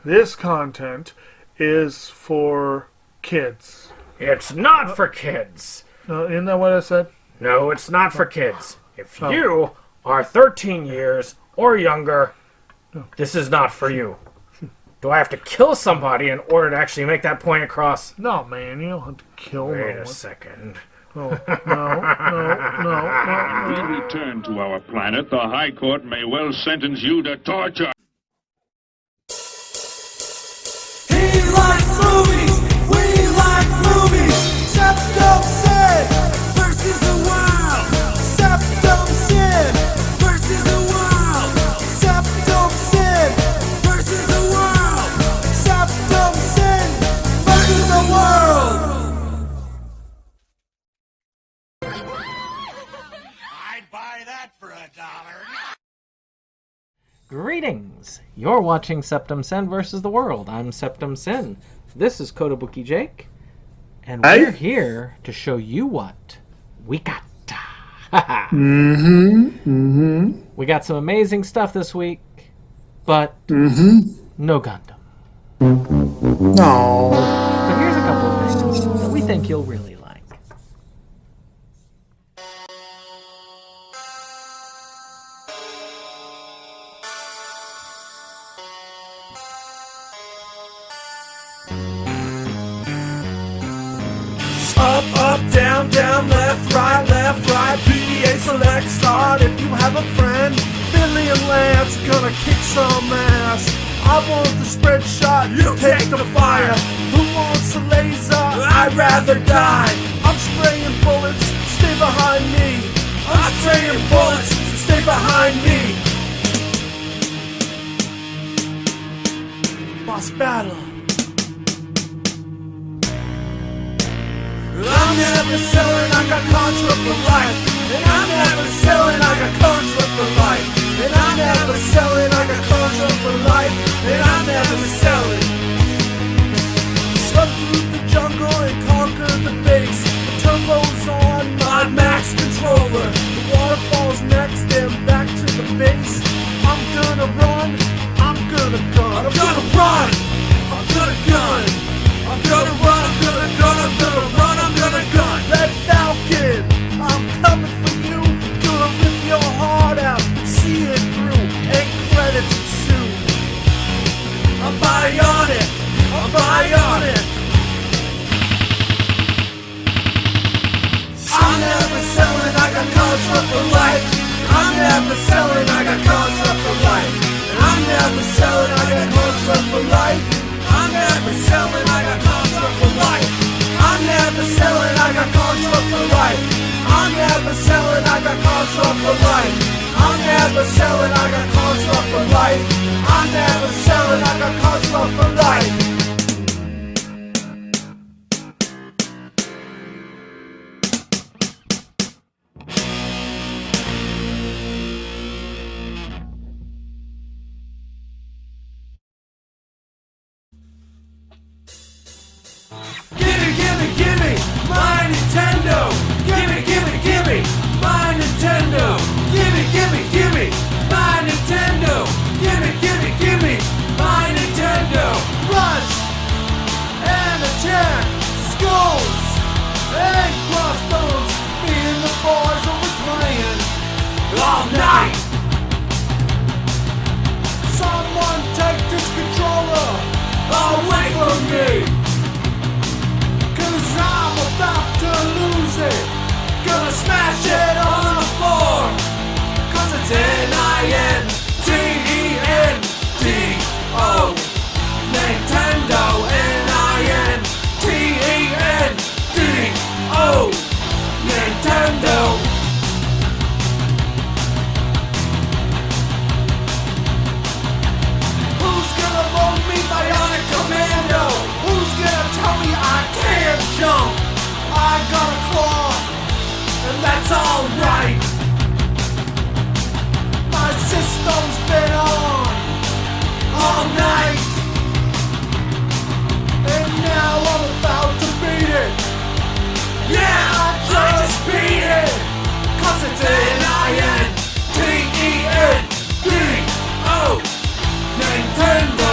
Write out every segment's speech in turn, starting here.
this content is for kids. It's not for kids. Isn't that what I said? No, it's not for kids. If you are 13 years or younger, this is not for you. Do I have to kill somebody in order to actually make that point across? No, man, you don't have to kill Wait no a one. second. No. When we return to our planet, the High Court may well sentence you to torture. He likes movies, we like movies. SeptumSin versus the world. SeptumSin versus the world. SeptumSin versus the world. SeptumSin versus the world. I'd buy that for $1. Greetings! You're watching SeptumSin versus the world. I'm SeptumSin. This is Kotobuki Jake. And we're here to show you what we got. We got some amazing stuff this week, but no Gundam. No. So here's a couple of things that we think you'll really like. Up, down, down, left, right, PDA select, start if you have a friend. Billy and Lance gonna kick some ass. I want the spread shot, you take the fire. Who wants a laser? I'd rather die. I'm spraying bullets, stay behind me. I'm spraying bullets, stay behind me. Boss battle. I'm never selling, I got contract for life. And I'm never selling, I got contract for life. And I'm never selling, I got contract for life. And I'm never selling. Run through the jungle and conquer the base. The turbo's on my max controller. The waterfall's next and back to the base. I'm gonna run, I'm gonna gun. I'm gonna run, I'm gonna gun. I'm gonna run, I'm gonna gun, I'm gonna run, I'm gonna gun. Red Falcon, I'm coming for you. Gonna rip your heart out and see it through. And credits ensue. I'm bionic, I'm bionic. I'm never selling, I got contract for life. I'm never selling, I got contract for life. I'm never selling, I got contract for life. I'm never selling, I got contract for life. I'm never selling, I got contract for life. I'm never selling, I got contract for life. I'm never selling, I got contract for life. I'm never selling, I got contract for life. Gimme, my Nintendo. Gimme, my Nintendo. Gimme, my Nintendo. Gimme, my Nintendo. Rush and attack, skulls and crossbones. Me and the boys will be playing all night. Someone take this controller away from me. I'm about to lose it. Gonna smash it on the floor. Cause it's Nintendo. Nintendo. Nintendo. Nintendo. Who's gonna roll me bionic commando? Who's gonna tell me I can't jump? I got a claw, and that's alright. My system's been on all night, and now I'm about to beat it. Yeah, I just beat it. Cause it's Nintendo. Nintendo.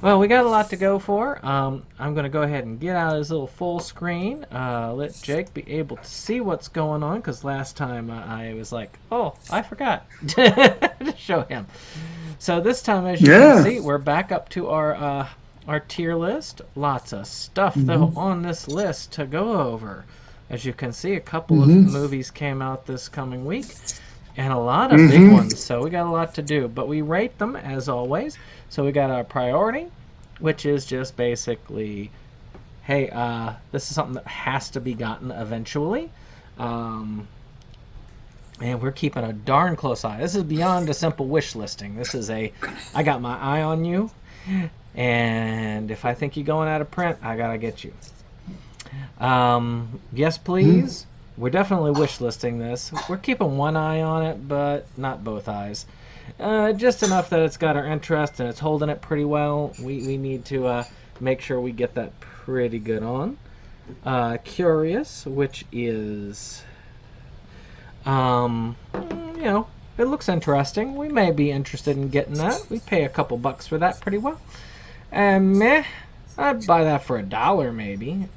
Well, we got a lot to go for. I'm going to go ahead and get out of this little full screen. Let Jake be able to see what's going on, because last time I was like, oh, I forgot to show him. So this time, as you can see, we're back up to our tier list. Lots of stuff, though, on this list to go over. As you can see, a couple of movies came out this coming week, and a lot of big ones, so we got a lot to do. But we rate them, as always. So we got our priority, which is just basically, hey, this is something that has to be gotten eventually. And we're keeping a darn close eye. This is beyond a simple wish listing. This is I got my eye on you, and if I think you're going out of print, I gotta get you. Yes, please. We're definitely wish listing this. We're keeping one eye on it, but not both eyes. Just enough that it's got our interest and it's holding it pretty well. We need to make sure we get that pretty good on. Curious, which is, it looks interesting. We may be interested in getting that. We pay a couple bucks for that pretty well. Meh, I'd buy that for $1 maybe.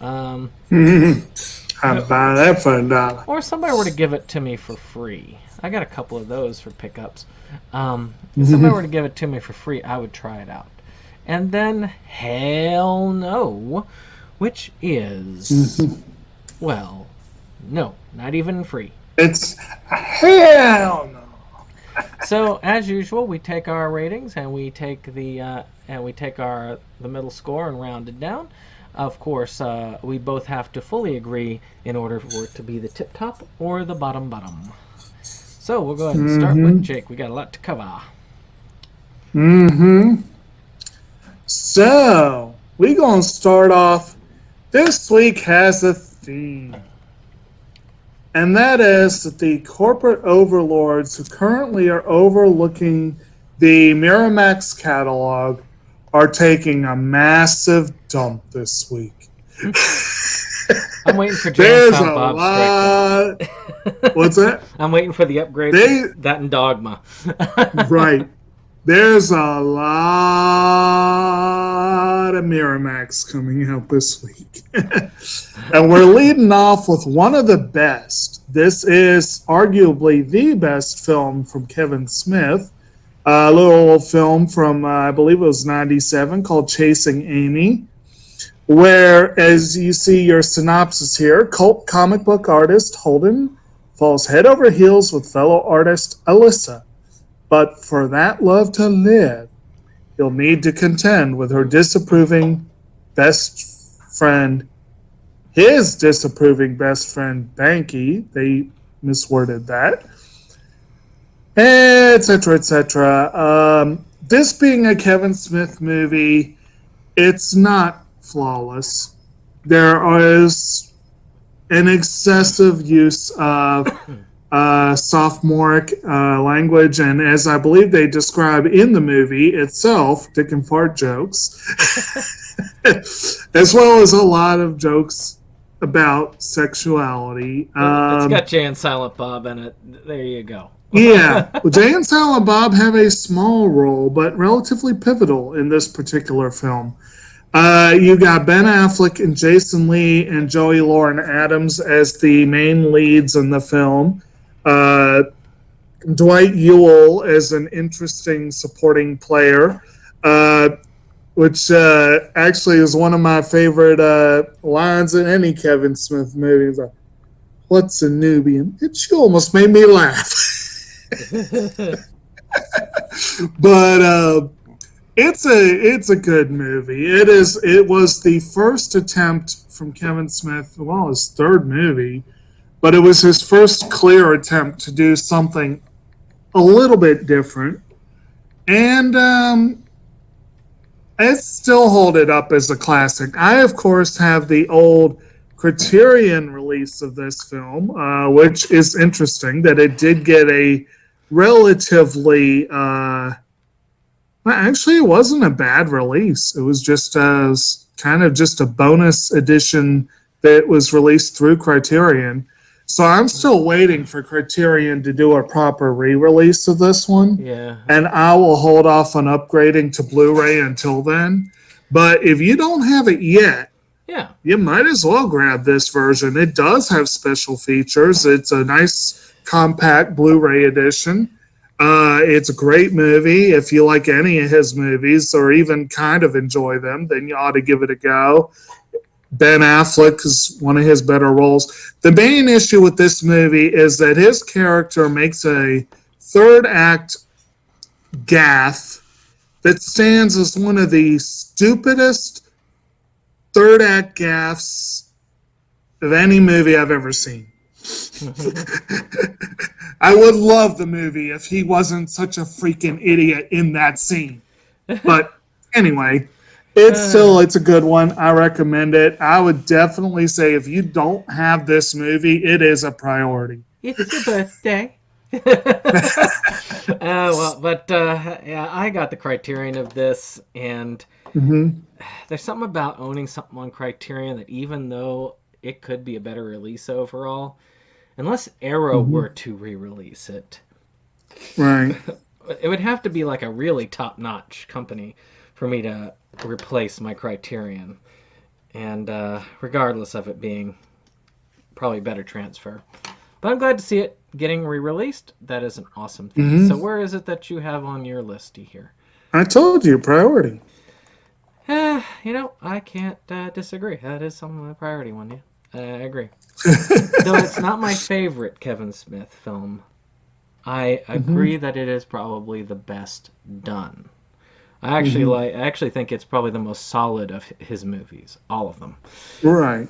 I'd buy that for $1. Or somebody were to give it to me for free. I got a couple of those for pickups. If somebody were to give it to me for free, I would try it out. And then Hell No, which is, well, no, not even free. It's Hell No. So as usual, we take our ratings and we take the middle score and round it down. Of course, we both have to fully agree in order for it to be the tip top or the bottom. So we'll go ahead and start with Jake. We got a lot to cover. So we're gonna start off. This week has a theme, and that is that the corporate overlords who currently are overlooking the Miramax catalog are taking a massive dump this week. I'm waiting for James There's a lot. What's that? I'm waiting for the upgrade. That and Dogma. Right. There's a lot of Miramax coming out this week. And we're leading off with one of the best. This is arguably the best film from Kevin Smith. A little film from, I believe it was 97, called Chasing Amy, where, as you see your synopsis here, cult comic book artist Holden falls head over heels with fellow artist Alyssa. But for that love to live, he'll need to contend with her disapproving best friend, his disapproving best friend, Banky. They misworded that. Etc., etc. This being a Kevin Smith movie, it's not flawless. There is an excessive use of sophomoric language, and as I believe they describe in the movie itself, dick and fart jokes, as well as a lot of jokes about sexuality. It's got Jay and Silent Bob in it. There you go. Yeah. Well, Jay and Silent Bob have a small role, but relatively pivotal in this particular film. You got Ben Affleck and Jason Lee and Joey Lauren Adams as the main leads in the film. Dwight Ewell as an interesting supporting player, which actually is one of my favorite lines in any Kevin Smith movie. Like, what's a Nubian? She almost made me laugh. But It's a good movie. It was the first attempt from Kevin Smith, well, his third movie, but it was his first clear attempt to do something a little bit different. And I still hold it up as a classic. I, of course, have the old Criterion release of this film, which is interesting that it did get a relatively actually, it wasn't a bad release. It was just kind of just a bonus edition that was released through Criterion. So I'm still waiting for Criterion to do a proper re-release of this one. Yeah. And I will hold off on upgrading to Blu-ray until then. But if you don't have it yet, Yeah. you might as well grab this version. It does have special features. It's a nice compact Blu-ray edition. It's a great movie. If you like any of his movies or even kind of enjoy them, then you ought to give it a go. Ben Affleck is one of his better roles. The main issue with this movie is that his character makes a third act gaffe that stands as one of the stupidest third act gaffes of any movie I've ever seen. I would love the movie if he wasn't such a freaking idiot in that scene. But anyway, it's a good one. I recommend it. I would definitely say if you don't have this movie, it is a priority. It's your birthday. Yeah, I got the Criterion of this, and there's something about owning something on Criterion that even though it could be a better release overall, unless Arrow were to re-release it, Right. it would have to be like a really top-notch company for me to replace my Criterion, and regardless of it being probably better transfer. But I'm glad to see it getting re-released. That is an awesome thing. So where is it that you have on your listy here? I told you, priority. I can't disagree. That is some of my priority one, yeah. I agree. Though it's not my favorite Kevin Smith film, I agree that it is probably the best done. I actually think it's probably the most solid of his movies, all of them. Right.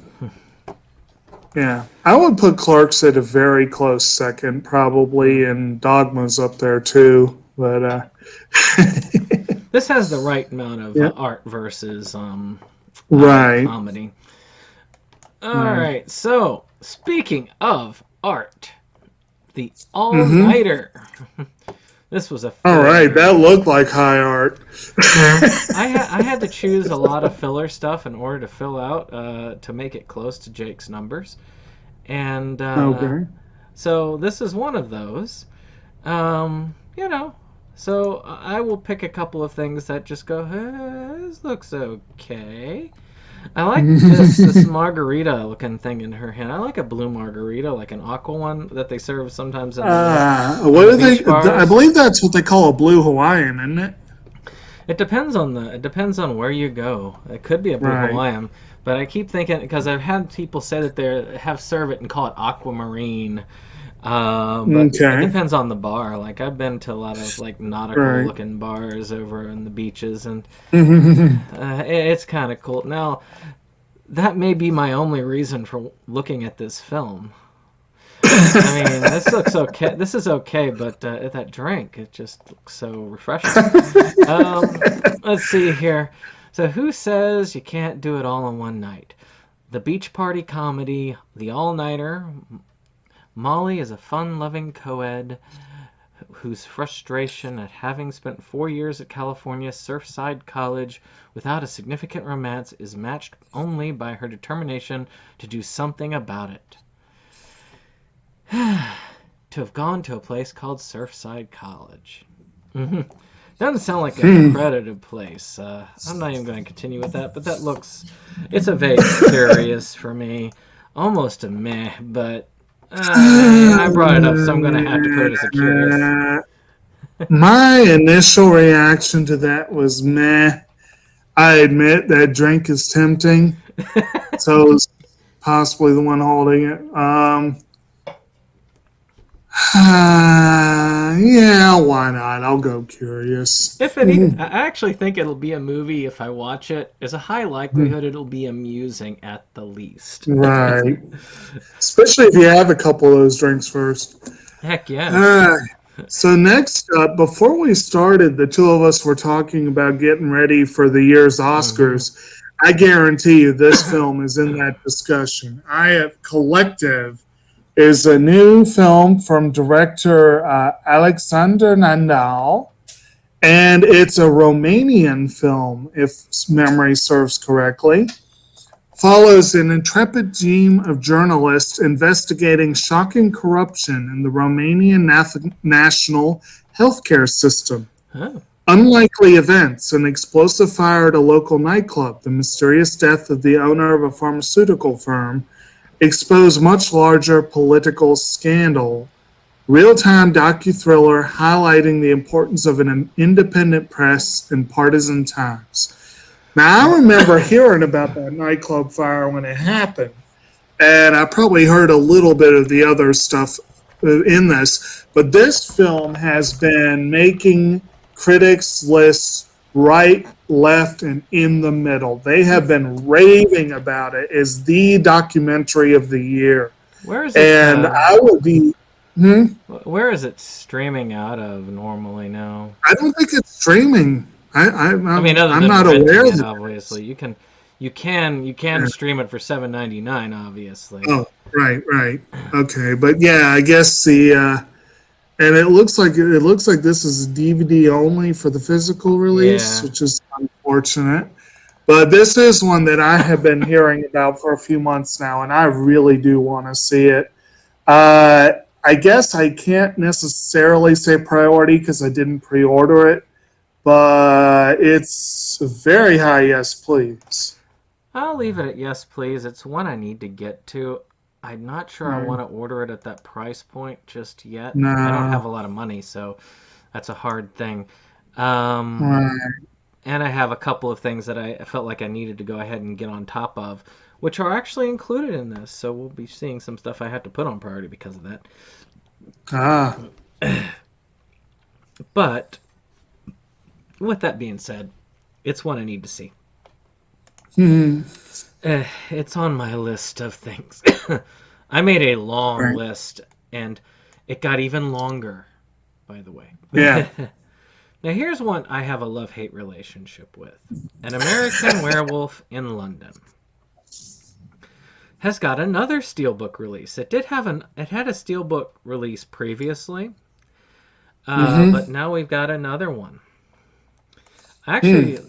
Yeah. I would put Clerks at a very close second, probably, and Dogma's up there too. But this has the right amount of art versus right. comedy. All right. So, speaking of art, the All-Nighter. This was a filler. All right, that looked like high art. I had to choose a lot of filler stuff in order to fill out to make it close to Jake's numbers, and so this is one of those. So I will pick a couple of things that just go, this looks okay. I like this margarita looking thing in her hand. I like a blue margarita, like an aqua one that they serve sometimes in what do they? I believe that's what they call a blue Hawaiian, isn't it? It depends on where you go. It could be a blue Hawaiian, but I keep thinking because I've had people say that they have serve it and call it aquamarine. But it depends on the bar. Like I've been to a lot of like nautical looking bars over in the beaches, and it's kind of cool. Now, that may be my only reason for looking at this film. I mean, this looks okay. This is okay, but that drink, it just looks so refreshing. Let's see here. So, who says you can't do it all in one night? The beach party comedy, The All-Nighter. Molly is a fun-loving co-ed whose frustration at having spent 4 years at California Surfside College without a significant romance is matched only by her determination to do something about it. To have gone to a place called Surfside College. Doesn't sound like an accredited place. I'm not even going to continue with that, but that looks... It's a vague curious for me. Almost a meh, but... I brought it up, so I'm going to have to put it as a curious. My initial reaction to that was meh. I admit that drink is tempting, so it's possibly the one holding it. Yeah, why not? I'll go curious. If it even, I actually think it'll be a movie. If I watch it, there's a high likelihood it'll be amusing at the least. Right. Especially if you have a couple of those drinks first. Heck yes. Uh, so next up, before we started, the two of us were talking about getting ready for the year's Oscars. I guarantee you this film is in that discussion. Collective is a new film from director Alexander Nandal, and it's a Romanian film, if memory serves correctly. Follows an intrepid team of journalists investigating shocking corruption in the Romanian national healthcare system. Oh. Unlikely events, an explosive fire at a local nightclub, the mysterious death of the owner of a pharmaceutical firm, expose much larger political scandal. Real-time docu-thriller highlighting the importance of an independent press in partisan times. Now, I remember hearing about that nightclub fire when it happened, and I probably heard a little bit of the other stuff in this, but this film has been making critics' lists right, left, and in the middle. They have been raving about it as the documentary of the year. Where is it? And I would be... Where is it streaming out of normally now? I don't think it's streaming. I mean, other I'm than not aware of it, it. Obviously, you can stream it for $7.99. Obviously. Oh, right. Okay, but yeah, I guess and it looks like this is DVD only for the physical release, which is unfortunate. But this is one that I have been hearing about for a few months now, and I really do want to see it. I guess I can't necessarily say priority because I didn't pre-order it, but it's very high yes, please. I'll leave it at yes, please. It's one I need to get to. I'm not sure I want to order it at that price point just yet. No. I don't have a lot of money, so that's a hard thing. Right. And I have a couple of things that I felt like I needed to go ahead and get on top of, which are actually included in this. So we'll be seeing some stuff I had to put on priority because of that. But with that being said, it's one I need to see. It's on my list of things. I made a long list, and it got even longer, by the way. Yeah. Now here's one I have a love-hate relationship with. An American Werewolf in London has got another steelbook release. It had a steelbook release previously, but now we've got another one. Actually,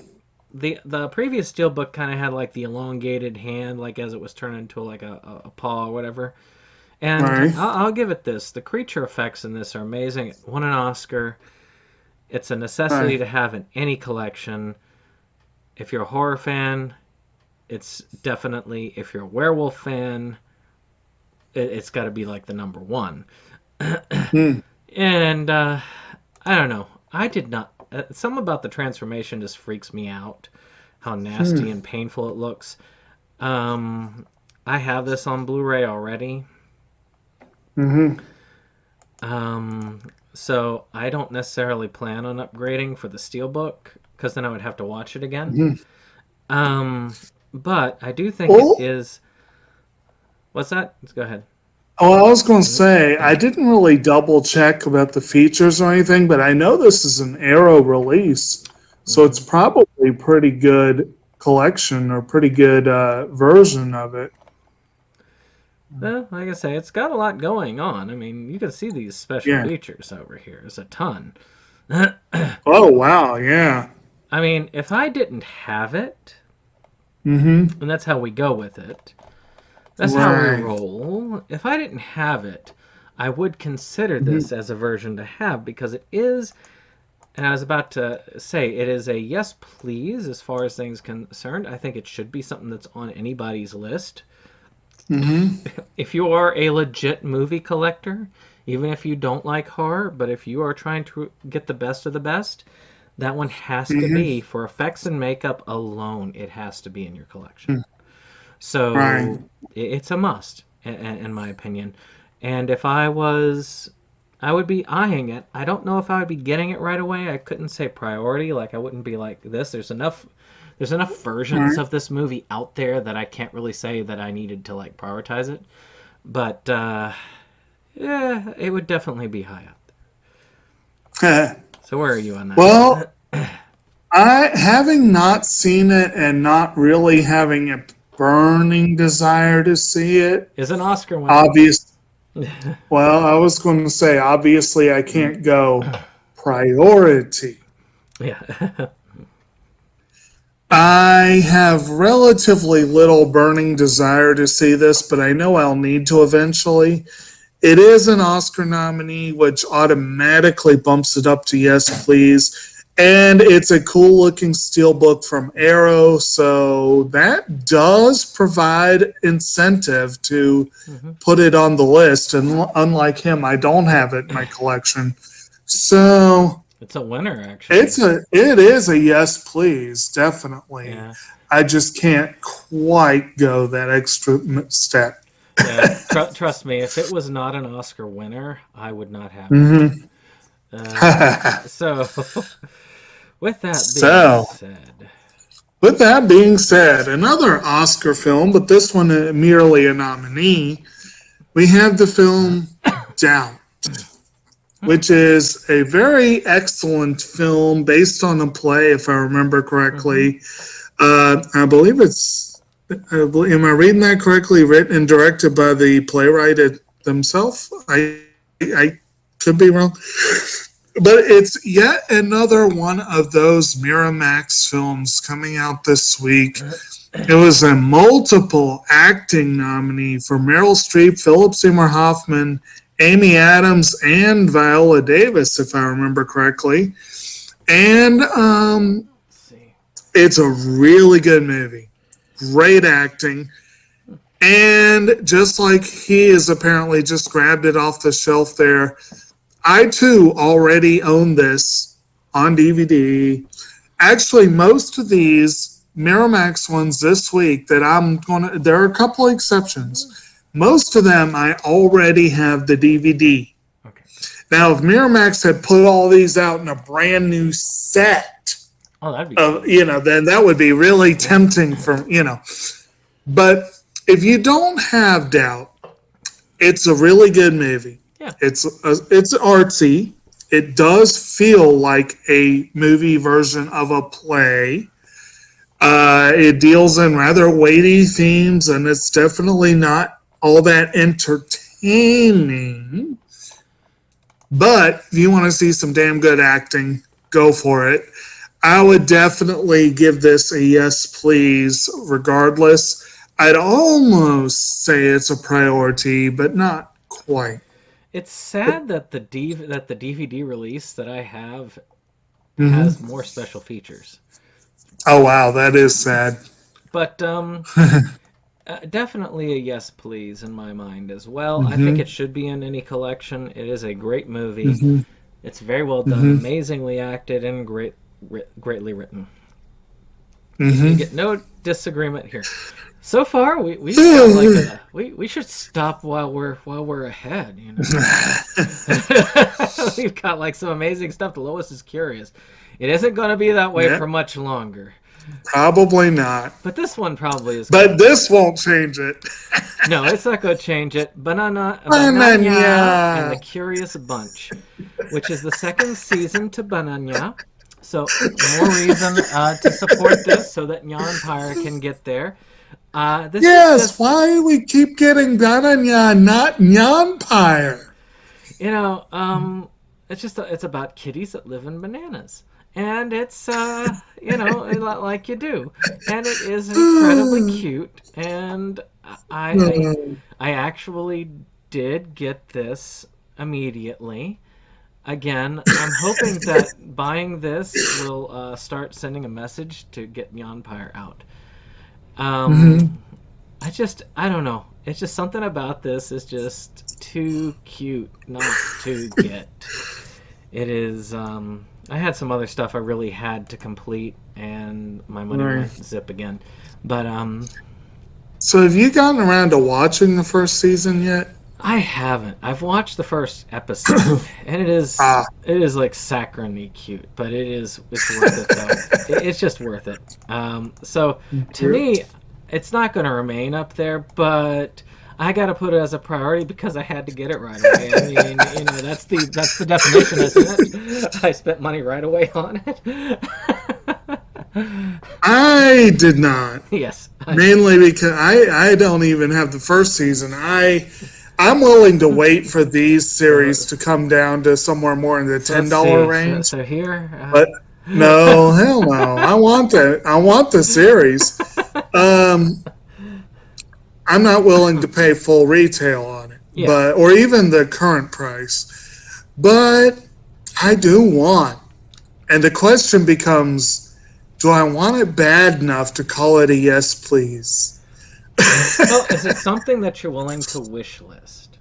the previous steelbook kind of had like the elongated hand, like as it was turned into like a paw or whatever. And I'll give it this: the creature effects in this are amazing. It won an Oscar. It's a necessity to have in any collection. If you're a horror fan, it's definitely. If you're a werewolf fan, it's got to be like the number one. And I don't know. I did not. Something about the transformation just freaks me out. How nasty and painful it looks. I have this on Blu-ray already. So I don't necessarily plan on upgrading for the steelbook because then I would have to watch it again. But I do think it is. What's that? Let's go ahead. Oh, I was going to say, I didn't really double check about the features or anything, but I know this is an Arrow release, so it's probably pretty good collection or pretty good version of it. Well, like I say, it's got a lot going on. I mean, you can see these special features over here. There's a ton. Oh, wow, yeah. I mean, if I didn't have it, and that's how we go with it, that's how we roll. If I didn't have it, I would consider this as a version to have because it is, and I was about to say, it is a yes, please, as far as things concerned. I think it should be something that's on anybody's list. If you are a legit movie collector, even if you don't like horror, but if you are trying to get the best of the best, that one has to be, for effects and makeup alone, it has to be in your collection. So it's a must, in my opinion. And if I was I would be eyeing it. I don't know if I would be getting it right away. I couldn't say priority. Like, I wouldn't be like this. There's enough versions of this movie out there that I can't really say that I needed to like prioritize it. But yeah, it would definitely be high up there. So where are you on that? Well, I having not seen it and not really having a burning desire to see it. Is an Oscar winner. Obvious. Well, I was going to say obviously I can't go priority. Yeah. I have relatively little burning desire to see this, but I know I'll need to eventually. It is an Oscar nominee, which automatically bumps it up to yes, please. And it's a cool looking steelbook from Arrow, so that does provide incentive to put it on the list. And unlike him, I don't have it in my collection. So it's a winner, actually. it is a yes, please, definitely. Yeah. I just can't quite go that extra step. Yeah, trust me, if it was not an Oscar winner, I would not have it. So, with that being said, another Oscar film, but this one merely a nominee, we have the film Doubt, which is a very excellent film based on a play, if I remember correctly. I believe it's, am I reading that correctly? Written and directed by the playwright themselves. I could be wrong, but it's yet another one of those Miramax films coming out this week. It was a multiple acting nominee for Meryl Streep, Philip Seymour Hoffman, Amy Adams, and Viola Davis, if I remember correctly. And it's a really good movie. Great acting. And just like he has apparently just grabbed it off the shelf there, I too already own this on DVD. Actually, most of these Miramax ones this week that there are a couple of exceptions. Most of them I already have the DVD. Okay. Now, if Miramax had put all these out in a brand new set, that'd be cool. Then that would be really tempting But if you don't have Doubt, it's a really good movie. Yeah. It's artsy. It does feel like a movie version of a play. It deals in rather weighty themes, and it's definitely not all that entertaining. But if you want to see some damn good acting, go for it. I would definitely give this a yes, please, regardless. I'd almost say it's a priority, but not quite. It's sad that the DVD release that I have has more special features. Oh, wow, that is sad. But definitely a yes, please, in my mind as well. I think it should be in any collection. It is a great movie. It's very well done, amazingly acted, and greatly written. You get no disagreement here. So far, we should stop while we're ahead. We've got like some amazing stuff. Lois is curious. It isn't going to be that way for much longer. Probably not. But this one probably is. But this won't change it. No, it's not going to change it. Banana and the Curious Bunch, which is the second season to Banana. So more reason to support this so that Nyan Pyre can get there. Why we keep getting Banana, not Nyan Pyre? It's about kitties that live in bananas. And it's, like you do. And it is incredibly cute. And I actually did get this immediately. Again, I'm hoping that buying this will start sending a message to get Nyan Pyre out. I don't know. It's just something about this is just too cute not to get. It is, I had some other stuff I really had to complete, and my money went zip again. But, So have you gotten around to watching the first season yet? I haven't. I've watched the first episode, and it is like saccharinely cute, but it's worth it though. It's just worth it. So to me, it's not going to remain up there, but I got to put it as a priority because I had to get it right away. I mean, that's the definition, isn't it? I spent money right away on it. I did not. Yes. Mainly because I don't even have the first season. I'm willing to wait for these series to come down to somewhere more in the $10 range. So here, but no, hell no. I want the series. I'm not willing to pay full retail on it, or even the current price. But I do want, and the question becomes, do I want it bad enough to call it a yes, please? Well, is it something that you're willing to wish list?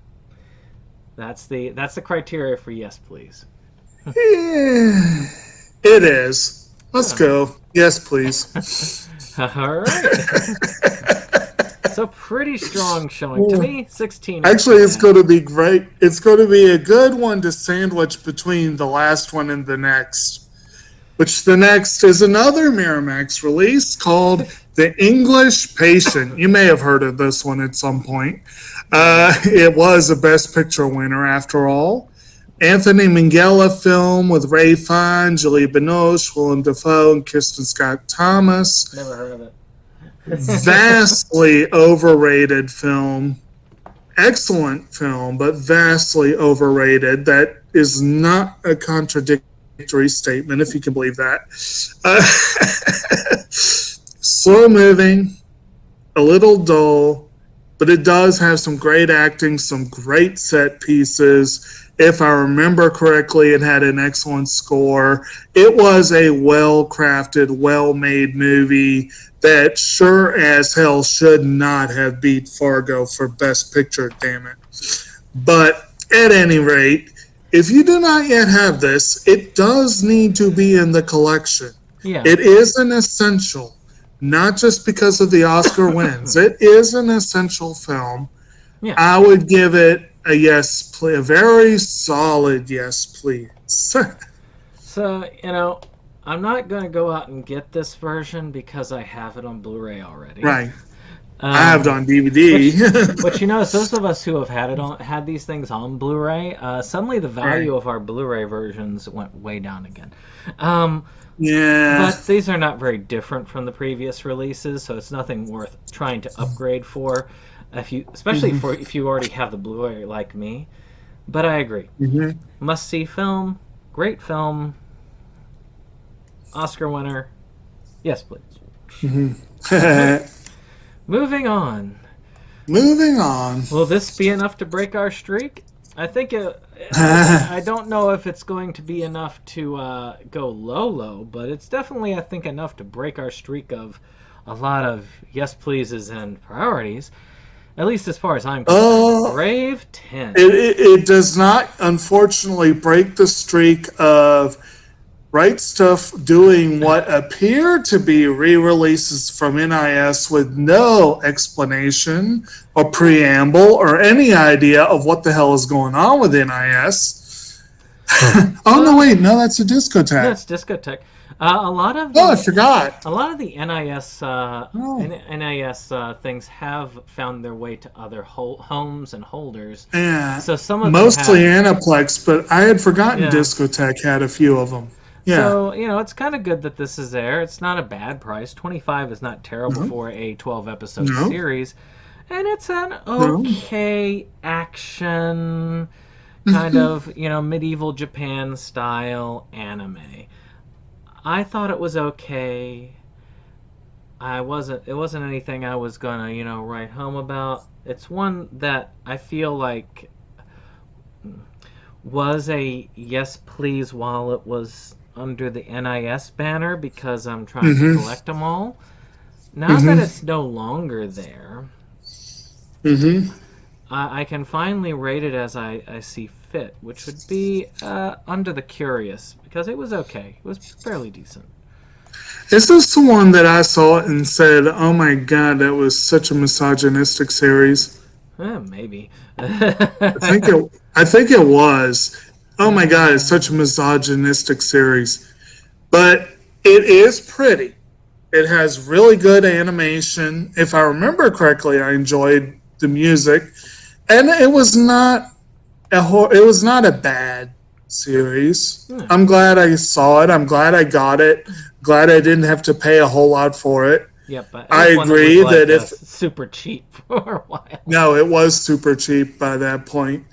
That's the criteria for yes, please. Yeah, it is. Let's go. Yes, please. All right. So pretty strong showing. To me, 16. Actually, it's going to be great. It's going to be a good one to sandwich between the last one and the next. Which the next is another Miramax release called The English Patient. You may have heard of this one at some point. It was a Best Picture winner after all. Anthony Minghella film with Ray Fiennes, Julie Binoche, Willem Dafoe, and Kirsten Scott Thomas. Never heard of it. Vastly overrated film. Excellent film, but vastly overrated. That is not a contradictory statement, if you can believe that. Slow moving, a little dull, but it does have some great acting, some great set pieces. If I remember correctly, it had an excellent score. It was a well-crafted, well-made movie that sure as hell should not have beat Fargo for Best Picture, damn it. But at any rate, if you do not yet have this, it does need to be in the collection. Yeah. It is an essential, not just because of the Oscar wins. It is an essential film. Yeah. I would give it a yes, please, a very solid yes, please. So, I'm not going to go out and get this version because I have it on Blu-ray already. Right. I have it on DVD. Which those of us who have had these things on Blu-ray, suddenly the value of our Blu-ray versions went way down again. Yeah. But these are not very different from the previous releases, so it's nothing worth trying to upgrade for, especially if you already have the Blu-ray like me. But I agree. Must-see film, great film, Oscar winner. Yes, please. Moving on. Will this be enough to break our streak? I think I don't know if it's going to be enough to go low, but it's definitely, I think, enough to break our streak of a lot of yes pleases and priorities, at least as far as I'm concerned. Brave 10. It does not, unfortunately, break the streak of Right Stuff doing what appear to be re-releases from NIS with no explanation or preamble or any idea of what the hell is going on with NIS. No, that's a discotheque. That's discotheque. I forgot. A lot of the NIS things have found their way to other homes and holders. Yeah. So some of mostly Aniplex, but I had forgotten Discotheque had a few of them. Yeah. So, it's kind of good that this is there. It's not a bad price. $25 is not terrible for a 12-episode series. And it's an okay action, kind of, medieval Japan style anime. I thought it was okay. It wasn't anything I was gonna, write home about. It's one that I feel like was a yes please while it was under the NIS banner because I'm trying to collect them all. Now that it's no longer there, I can finally rate it as I see fit, which would be under the curious, because it was okay. It was fairly decent. Is this the one that I saw it and said, oh my god, that was such a misogynistic series? Maybe. I think it was. Oh my god, it's such a misogynistic series. But it is pretty. It has really good animation. If I remember correctly, I enjoyed the music, and it was not it was not a bad series. I'm glad I saw it. I'm glad I got it. Glad I didn't have to pay a whole lot for it. Yep, but I agree that if super cheap for a while. no, it was super cheap by that point.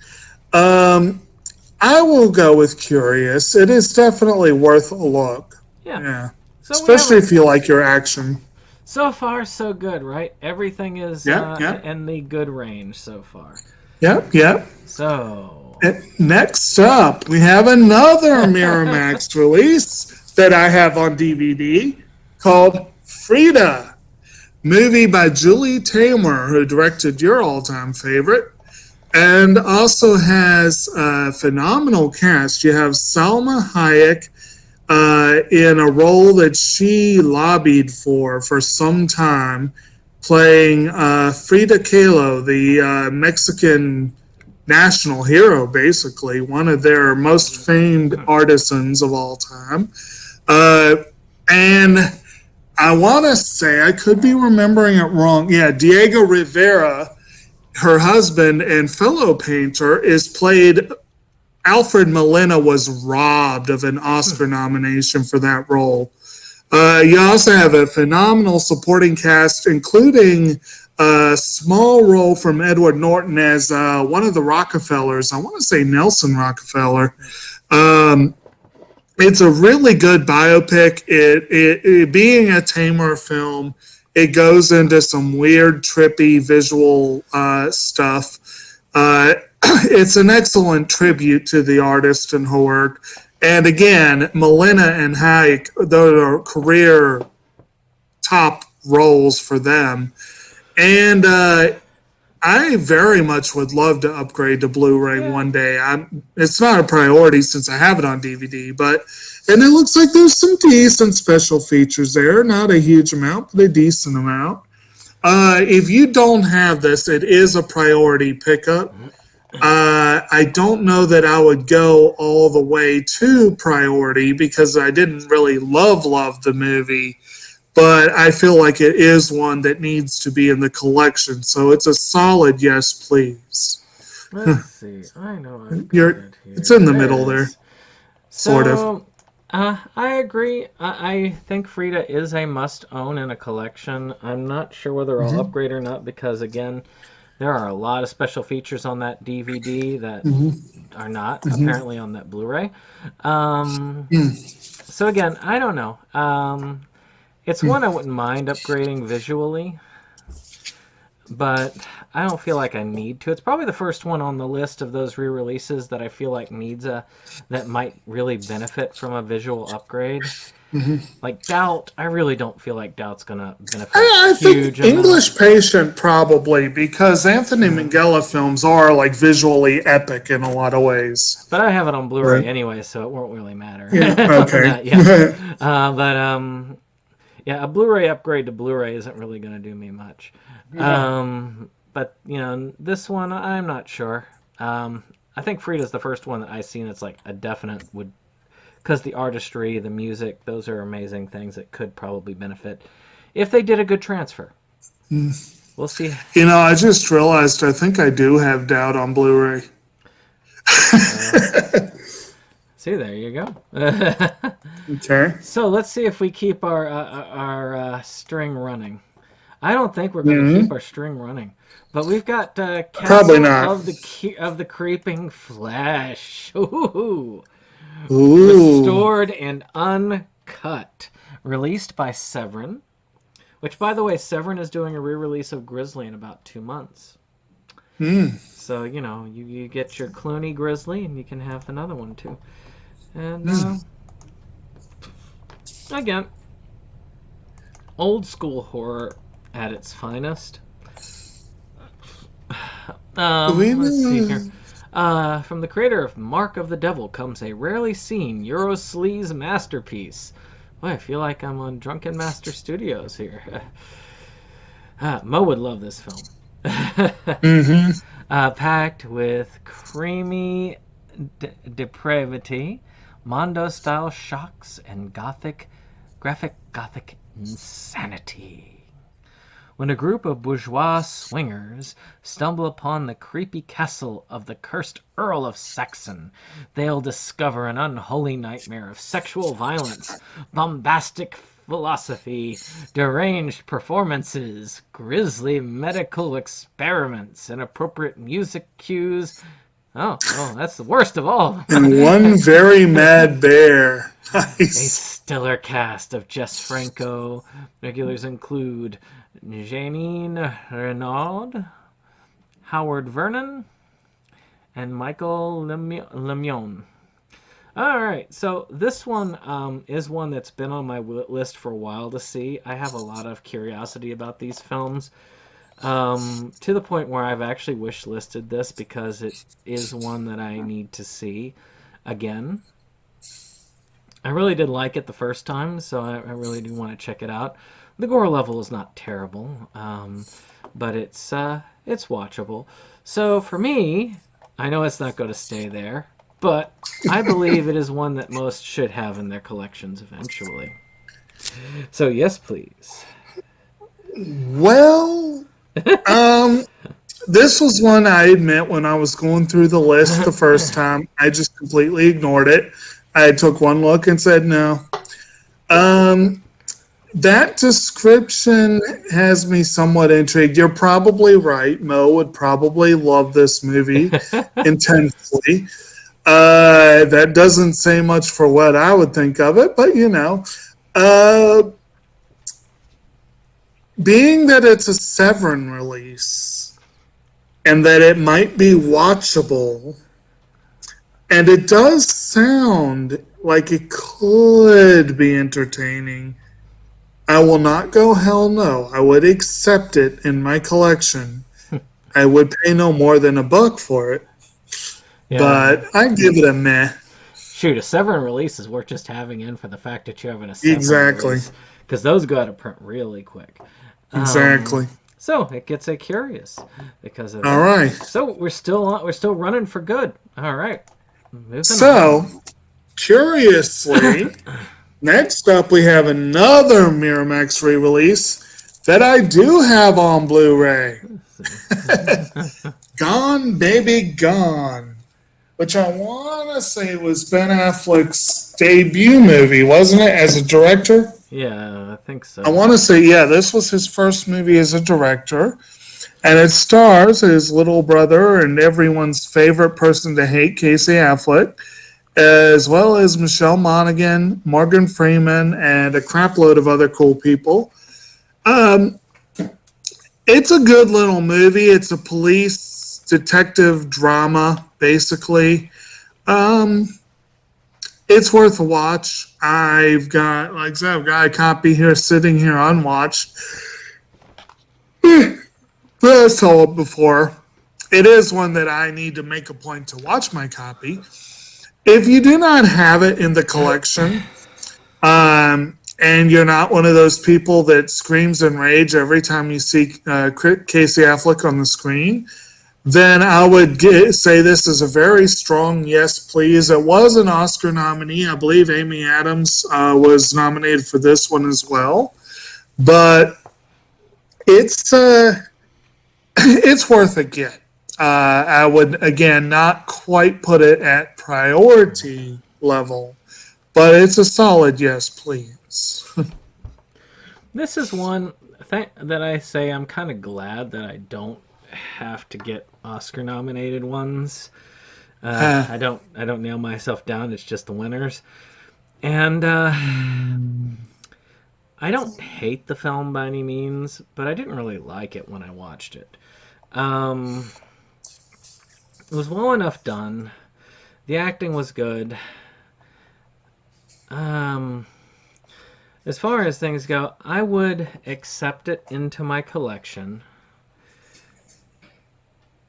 I will go with Curious. It is definitely worth a look. Yeah. So especially if you like your action. So far, so good, right? Everything is in the good range so far. Yep. So next up, we have another Miramax release that I have on DVD called Frida, movie by Julie Taymor, who directed your all-time favorite, and also has a phenomenal cast. You have Salma Hayek in a role that she lobbied for some time, playing Frida Kahlo, the Mexican national hero, basically, one of their most famed artisans of all time. And I want to say, I could be remembering it wrong. Yeah, Diego Rivera, her husband and fellow painter, is played. Alfred Molina was robbed of an Oscar nomination for that role. You also have a phenomenal supporting cast, including a small role from Edward Norton as one of the Rockefellers. I want to say Nelson Rockefeller. It's a really good biopic. It being a Tamer film, it goes into some weird, trippy visual stuff. It's an excellent tribute to the artist and her work. And again, Molina and Hayek, those are career top roles for them. And I very much would love to upgrade to Blu-ray one day. It's not a priority since I have it on DVD, and it looks like there's some decent special features there. Not a huge amount, but a decent amount. If you don't have this, it is a priority pickup. I don't know that I would go all the way to priority because I didn't really love the movie, but I feel like it is one that needs to be in the collection. So it's a solid yes, please. Let's see. I know it's in the middle there, sort of. I agree. I think Frida is a must-own in a collection. I'm not sure whether I'll upgrade or not because, again, there are a lot of special features on that DVD that are not apparently on that Blu-ray. So again, I don't know. It's one I wouldn't mind upgrading visually, but I don't feel like I need to. It's probably the first one on the list of those re-releases that I feel like that might really benefit from a visual upgrade. Like Doubt, I really don't feel like Doubt's gonna benefit. I think English Patient probably, because Anthony Minghella films are like visually epic in a lot of ways. But I have it on Blu-ray anyway, so it won't really matter. Yeah, okay. Yeah, a Blu-ray upgrade to Blu-ray isn't really going to do me much. But this one I'm not sure. I think Frida's the first one that I've seen that's like a definite would. Because the artistry, the music, those are amazing things that could probably benefit if they did a good transfer. We'll see. I just realized I think I do have Doubt on Blu-ray. See, there you go. Okay. So let's see if we keep our string running. I don't think we're going to keep our string running. But we've got Probably not. of the Creeping Flesh. Ooh. Ooh. Restored and uncut. Released by Severin. Which, by the way, Severin is doing a re-release of Grizzly in about 2 months. So, you get your Clooney Grizzly, and you can have another one, too. And, again, old school horror at its finest. Let's see here. From the creator of Mark of the Devil comes a rarely seen Eurosleaze masterpiece. Boy, I feel like I'm on Drunken Master Studios here. Mo would love this film. Packed with creamy depravity, Mondo-style shocks, and graphic Gothic insanity. When a group of bourgeois swingers stumble upon the creepy castle of the cursed Earl of Saxon, they'll discover an unholy nightmare of sexual violence, bombastic philosophy, deranged performances, grisly medical experiments, inappropriate music cues. Oh, that's the worst of all. And one very mad bear. A Nice. stellar cast of Jess Franco. Regulars include Janine Renaud, Howard Vernon, and Michael Lemion. All right, so this one is one that's been on my list for a while to see. I have a lot of curiosity about these films, to the point where I've actually wish listed this because it is one that I need to see again. I really did like it the first time, so I really do want to check it out. The gore level is not terrible, but it's watchable. So for me, I know it's not going to stay there, but I believe it is one that most should have in their collections eventually. So yes, please. Well, this was one I admit when I was going through the list the first time, I just completely ignored it. I took one look and said no. That description has me somewhat intrigued. You're probably right. Mo would probably love this movie intensely. That doesn't say much for what I would think of it, but you know. Being that it's a Severin release and that it might be watchable, and it does sound like it could be entertaining, I will not go hell no. I would accept it in my collection. I would pay no more than $1 for it. Yeah. But I give it a meh. Shoot, a Severin release is worth just having in for the fact that you're having a Severin Exactly. release. Because those go out of print really quick. Exactly. So it gets it curious because of All that. right. So we're still running for good. All right. Moving on. So, curiously, next up we have another Miramax re-release that I do have on Blu-ray. Gone Baby Gone, which I want to say was Ben Affleck's debut movie, wasn't it, as a director? Yeah, I think so. I want to say, yeah, this was his first movie as a director. And it stars his little brother and everyone's favorite person to hate, Casey Affleck, as well as Michelle Monaghan, Morgan Freeman, and a crapload of other cool people. It's a good little movie. It's a police detective drama, basically. It's worth a watch. I've got a copy here sitting here unwatched. But I saw it before. It is one that I need to make a point to watch my copy. If you do not have it in the collection, and you're not one of those people that screams in rage every time you see Casey Affleck on the screen, then I would say this is a very strong yes, please. It was an Oscar nominee. I believe Amy Adams was nominated for this one as well. But it's worth a get. I would, again, not quite put it at priority level, but it's a solid yes, please. This is one thing that I say I'm kind of glad that I don't have to get Oscar-nominated ones. I don't nail myself down. It's just the winners. And I don't hate the film by any means, but I didn't really like it when I watched it. It was well enough done. The acting was good. As far as things go, I would accept it into my collection.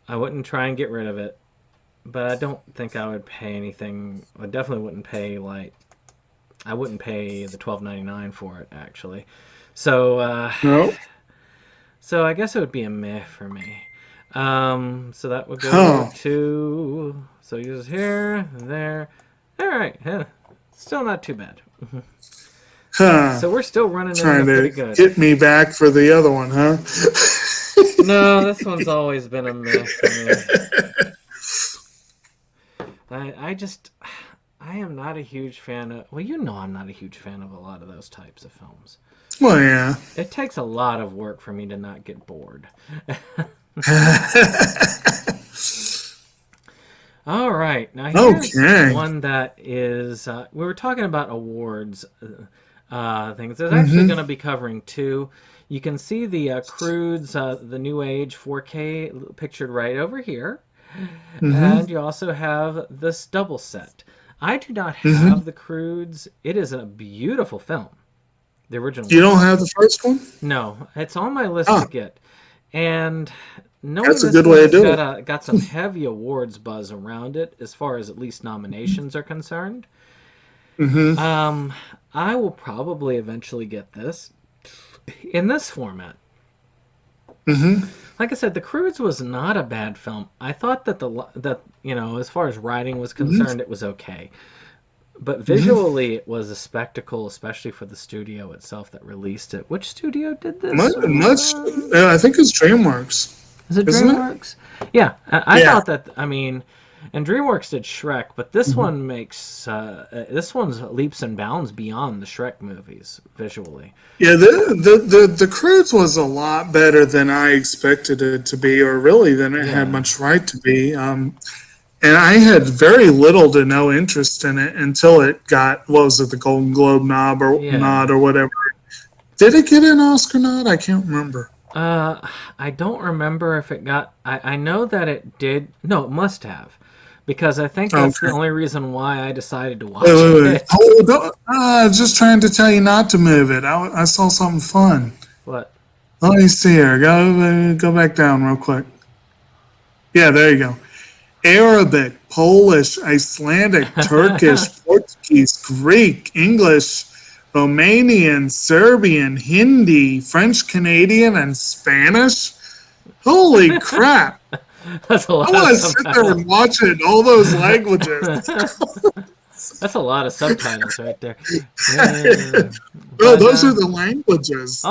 I wouldn't try and get rid of it, but I don't think I would pay anything. I definitely wouldn't pay I wouldn't pay the $12.99 for it actually. So Nope. So I guess it would be a meh for me. So that would go Huh. to... So use here, there. All right. Still not too bad. Huh. So we're still running Trying into pretty to good. get me back for the other one, huh? No, this one's always been a meh for me. I am not a huge fan of... Well, you know I'm not a huge fan of a lot of those types of films. Well, yeah. It takes a lot of work for me to not get bored. All right. Now here's Okay. one that is... we were talking about awards things. There's actually going to be covering two. You can see the Crudes, the New Age 4K pictured right over here. And you also have this double set. I do not have the Crudes. It is a beautiful film. The original. You don't have the first one? No, it's on my list to get. And knowing That's a this good way to one's do it. got some heavy awards buzz around it, as far as at least nominations are concerned. I will probably eventually get this in this format. Like I said, The Croods was not a bad film. I thought that as far as writing was concerned, it was okay. But visually, it was a spectacle, especially for the studio itself that released it. Which studio did this? I think it's DreamWorks. Is it Isn't it? DreamWorks? Yeah, I Yeah. thought that. I mean, and DreamWorks did Shrek, but this one makes this one's leaps and bounds beyond the Shrek movies visually. Yeah, the Croods was a lot better than I expected it to be, or really than it had much right to be. And I had very little to no interest in it until it got, what was it, the Golden Globe nod or whatever. Did it get an Oscar nod? I can't remember. I don't remember if it got. I know that it did. No, it must have, because I think that's the only reason why I decided to watch Wait. it. I was just trying to tell you not to move it. I saw something fun. What? Let me see here. Go back down real quick. Yeah, there you go. Arabic, Polish, Icelandic, Turkish, Portuguese, Greek, English, Romanian, Serbian, Hindi, French Canadian, and Spanish. Holy crap. That's a lot. I want to sit there and watch it in all those languages. That's a lot of subtitles right there. No, those are the languages.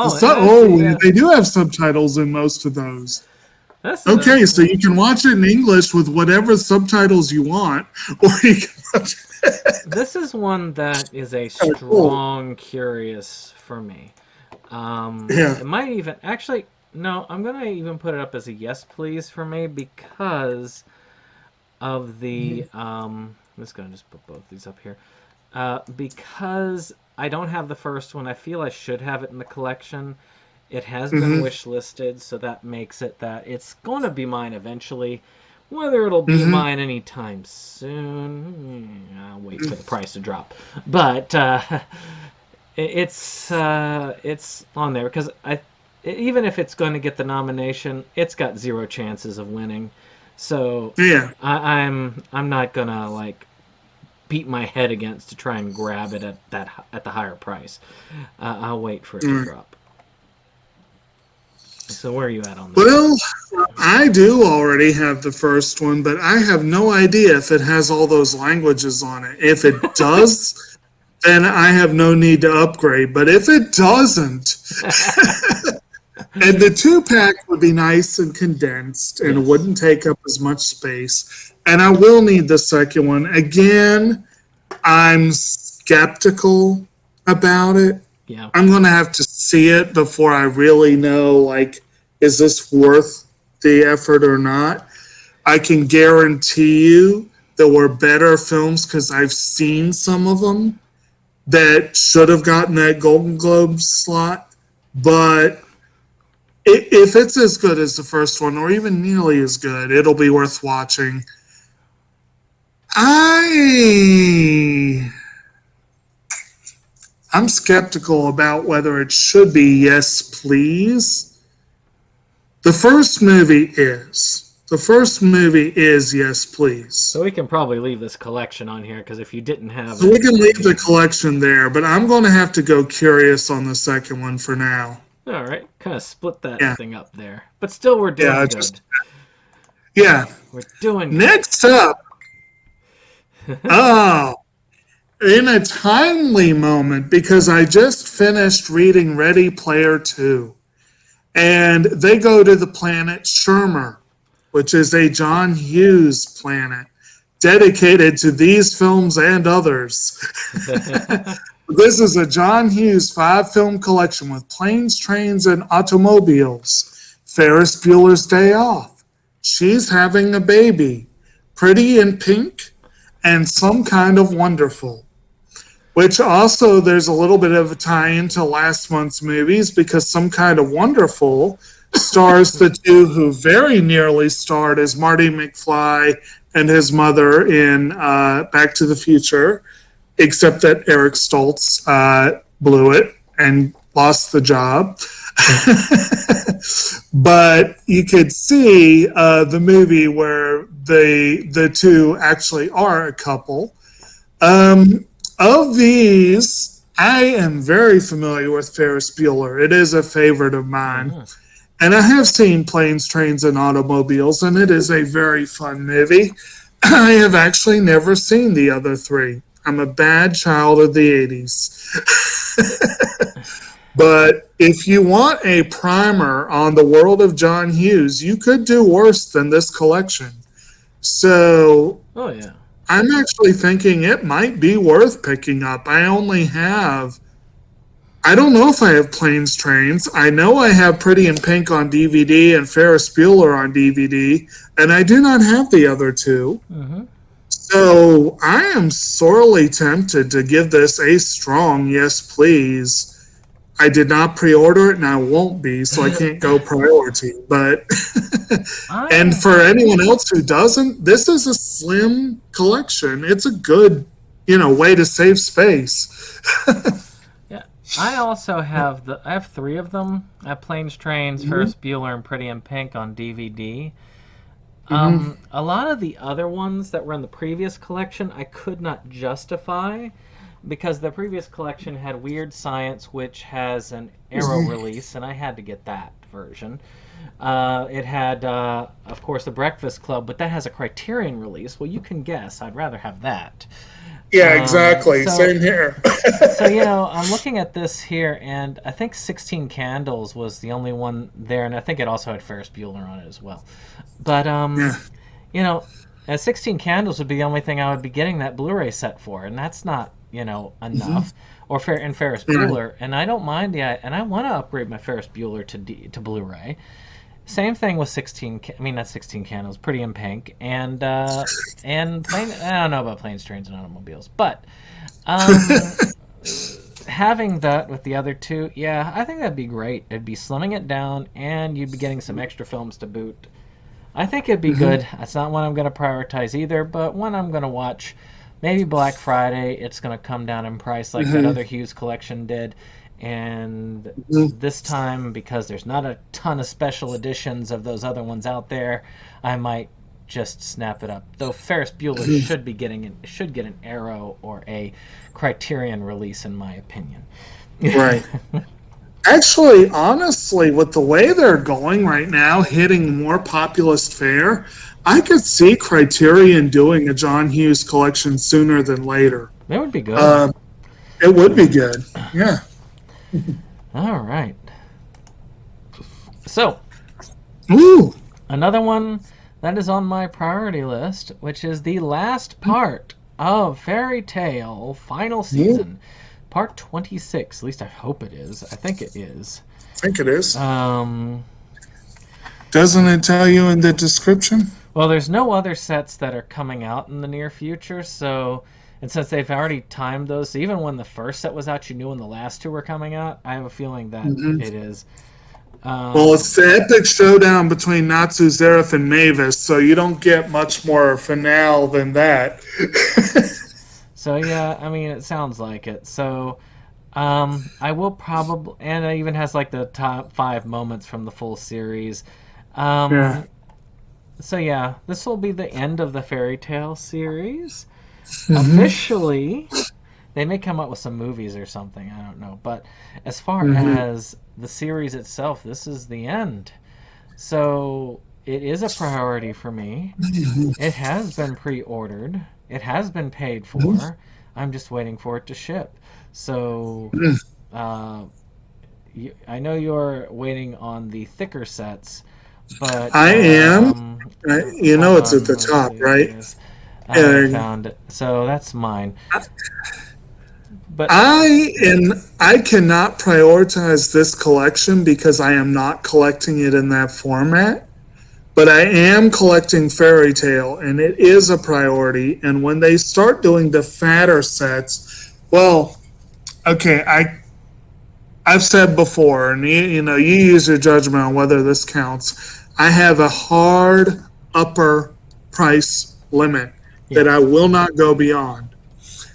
They do have subtitles in most of those. Okay, so you can watch it in English with whatever subtitles you want, or you can watch it. This is one that is a strong curious for me. It might even... Actually, no, I'm going to even put it up as a yes, please, for me, because of the... I'm just going to put both these up here. Because I don't have the first one. I feel I should have it in the collection. It has been wish listed, so that makes it that it's going to be mine eventually. Whether it'll be mine anytime soon, I'll wait for the price to drop. But it's on there because even if it's going to get the nomination, it's got zero chances of winning. So I'm not gonna beat my head against to try and grab it at the higher price. I'll wait for it to drop. So where are you at on this? Well, I do already have the first one, but I have no idea if it has all those languages on it. If it does, then I have no need to upgrade. But if it doesn't, and the 2-pack would be nice and condensed and it wouldn't take up as much space. And I will need the second one. Again, I'm skeptical about it. Yeah. I'm going to have to see it before I really know, is this worth the effort or not? I can guarantee you there were better films, because I've seen some of them, that should have gotten that Golden Globe slot. But if it's as good as the first one, or even nearly as good, it'll be worth watching. I'm skeptical about whether it should be yes, please. The first movie is yes, please. So we can probably leave this collection on here, because if you didn't have So we can leave the collection there, but I'm going to have to go curious on the second one for now. All right, kind of split that Yeah. thing up there, but still we're doing Yeah, good. Yeah. We're doing good. Next up, oh, in a timely moment, because I just finished reading Ready Player 2, and they go to the planet Shermer, which is a John Hughes planet dedicated to these films and others. This is a John Hughes 5-film collection with planes, trains, and automobiles. Ferris Bueller's Day Off. She's Having a Baby. Pretty in Pink. And Some Kind of Wonderful. Which also, there's a little bit of a tie-in to last month's movies because Some Kind of Wonderful stars the two who very nearly starred as Marty McFly and his mother in Back to the Future, except that Eric Stoltz blew it and lost the job. But you could see the movie where the two actually are a couple. Of these, I am very familiar with Ferris Bueller. It is a favorite of mine. And I have seen Planes, Trains, and Automobiles, and it is a very fun movie. I have actually never seen the other three. I'm a bad child of the 80s. But if you want a primer on the world of John Hughes, you could do worse than this collection. So Oh yeah. I'm actually thinking it might be worth picking up. I don't know if I have Planes, Trains. I know I have Pretty in Pink on DVD and Ferris Bueller on DVD, and I do not have the other two. So I am sorely tempted to give this a strong yes, please. I did not pre-order it, and I won't be, so I can't go priority. But and for anyone else who doesn't, this is a slim collection. It's a good, way to save space. Yeah. I also have I have 3 of them. I have Planes, Trains, Ferris Bueller, and Pretty in Pink on DVD. A lot of the other ones that were in the previous collection I could not justify because the previous collection had Weird Science, which has an Arrow release, and I had to get that version. It had, of course, The Breakfast Club, but that has a Criterion release. Well, you can guess. I'd rather have that. Yeah, exactly. Same here. So, I'm looking at this here, and I think 16 Candles was the only one there, and I think it also had Ferris Bueller on it as well. But, 16 Candles would be the only thing I would be getting that Blu-ray set for, and that's not, enough. Or Ferris Bueller, and I don't mind and I want to upgrade my Ferris Bueller to Blu-ray. Same thing with 16. Not 16 Candles, Pretty in Pink, and I don't know about Planes, Trains, and Automobiles, but having that with the other two, yeah, I think that'd be great. It'd be slimming it down, and you'd be getting some extra films to boot. I think it'd be good. It's not one I'm going to prioritize either, but one I'm going to watch. Maybe Black Friday, it's going to come down in price like that other Hughes collection did. And this time, because there's not a ton of special editions of those other ones out there, I might just snap it up. Though Ferris Bueller should get an Arrow or a Criterion release, in my opinion. Right. Actually, honestly, with the way they're going right now, hitting more populist fare, I could see Criterion doing a John Hughes collection sooner than later. That would be good. It would be good. Yeah. All right. So, Ooh. another one that is on my priority list, which is the last part of Fairy Tale Final Season. Part 26. At least I hope it is. I think it is. I think it is. Doesn't it tell you in the description? Well, there's no other sets that are coming out in the near future, and since they've already timed those, even when the first set was out, you knew when the last 2 were coming out. I have a feeling that it is. Well, it's the epic showdown between Natsu, Zeref, and Mavis, so you don't get much more finale than that. So, yeah, it sounds like it. So, I will probably... And it even has, the top 5 moments from the full series. So, yeah, this will be the end of the Fairy Tale series. Officially, They may come up with some movies or something. I don't know. But as far as the series itself, this is the end. So it is a priority for me. It has been pre-ordered. It has been paid for. I'm just waiting for it to ship. So I know you're waiting on the thicker sets, but I am. You know it's at the let's top, see, right? it is. I found it. So that's mine. But I cannot prioritize this collection because I am not collecting it in that format. But I am collecting Fairy Tale, and it is a priority. And when they start doing the fatter sets, well, okay, I've said before, and you use your judgment on whether this counts. I have a hard upper price limit that I will not go beyond.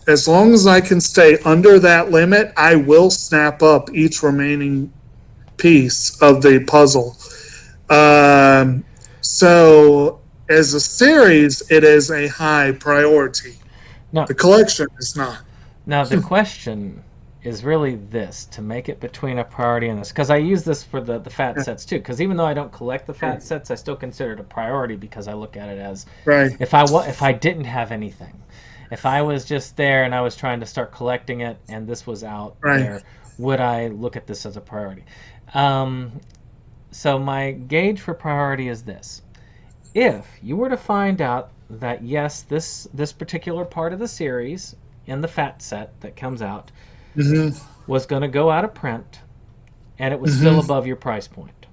As long as I can stay under that limit, I will snap up each remaining piece of the puzzle. So, as a series, it is a high priority. No. The collection is not. Now, the question is really this, to make it between a priority and this. Because I use this for the fat sets, too. Because even though I don't collect the fat sets, I still consider it a priority because I look at it as, if I didn't have anything, if I was just there and I was trying to start collecting it and this was out there, would I look at this as a priority? So my gauge for priority is this. If you were to find out that, yes, this particular part of the series in the fat set that comes out was going to go out of print and it was still above your price point,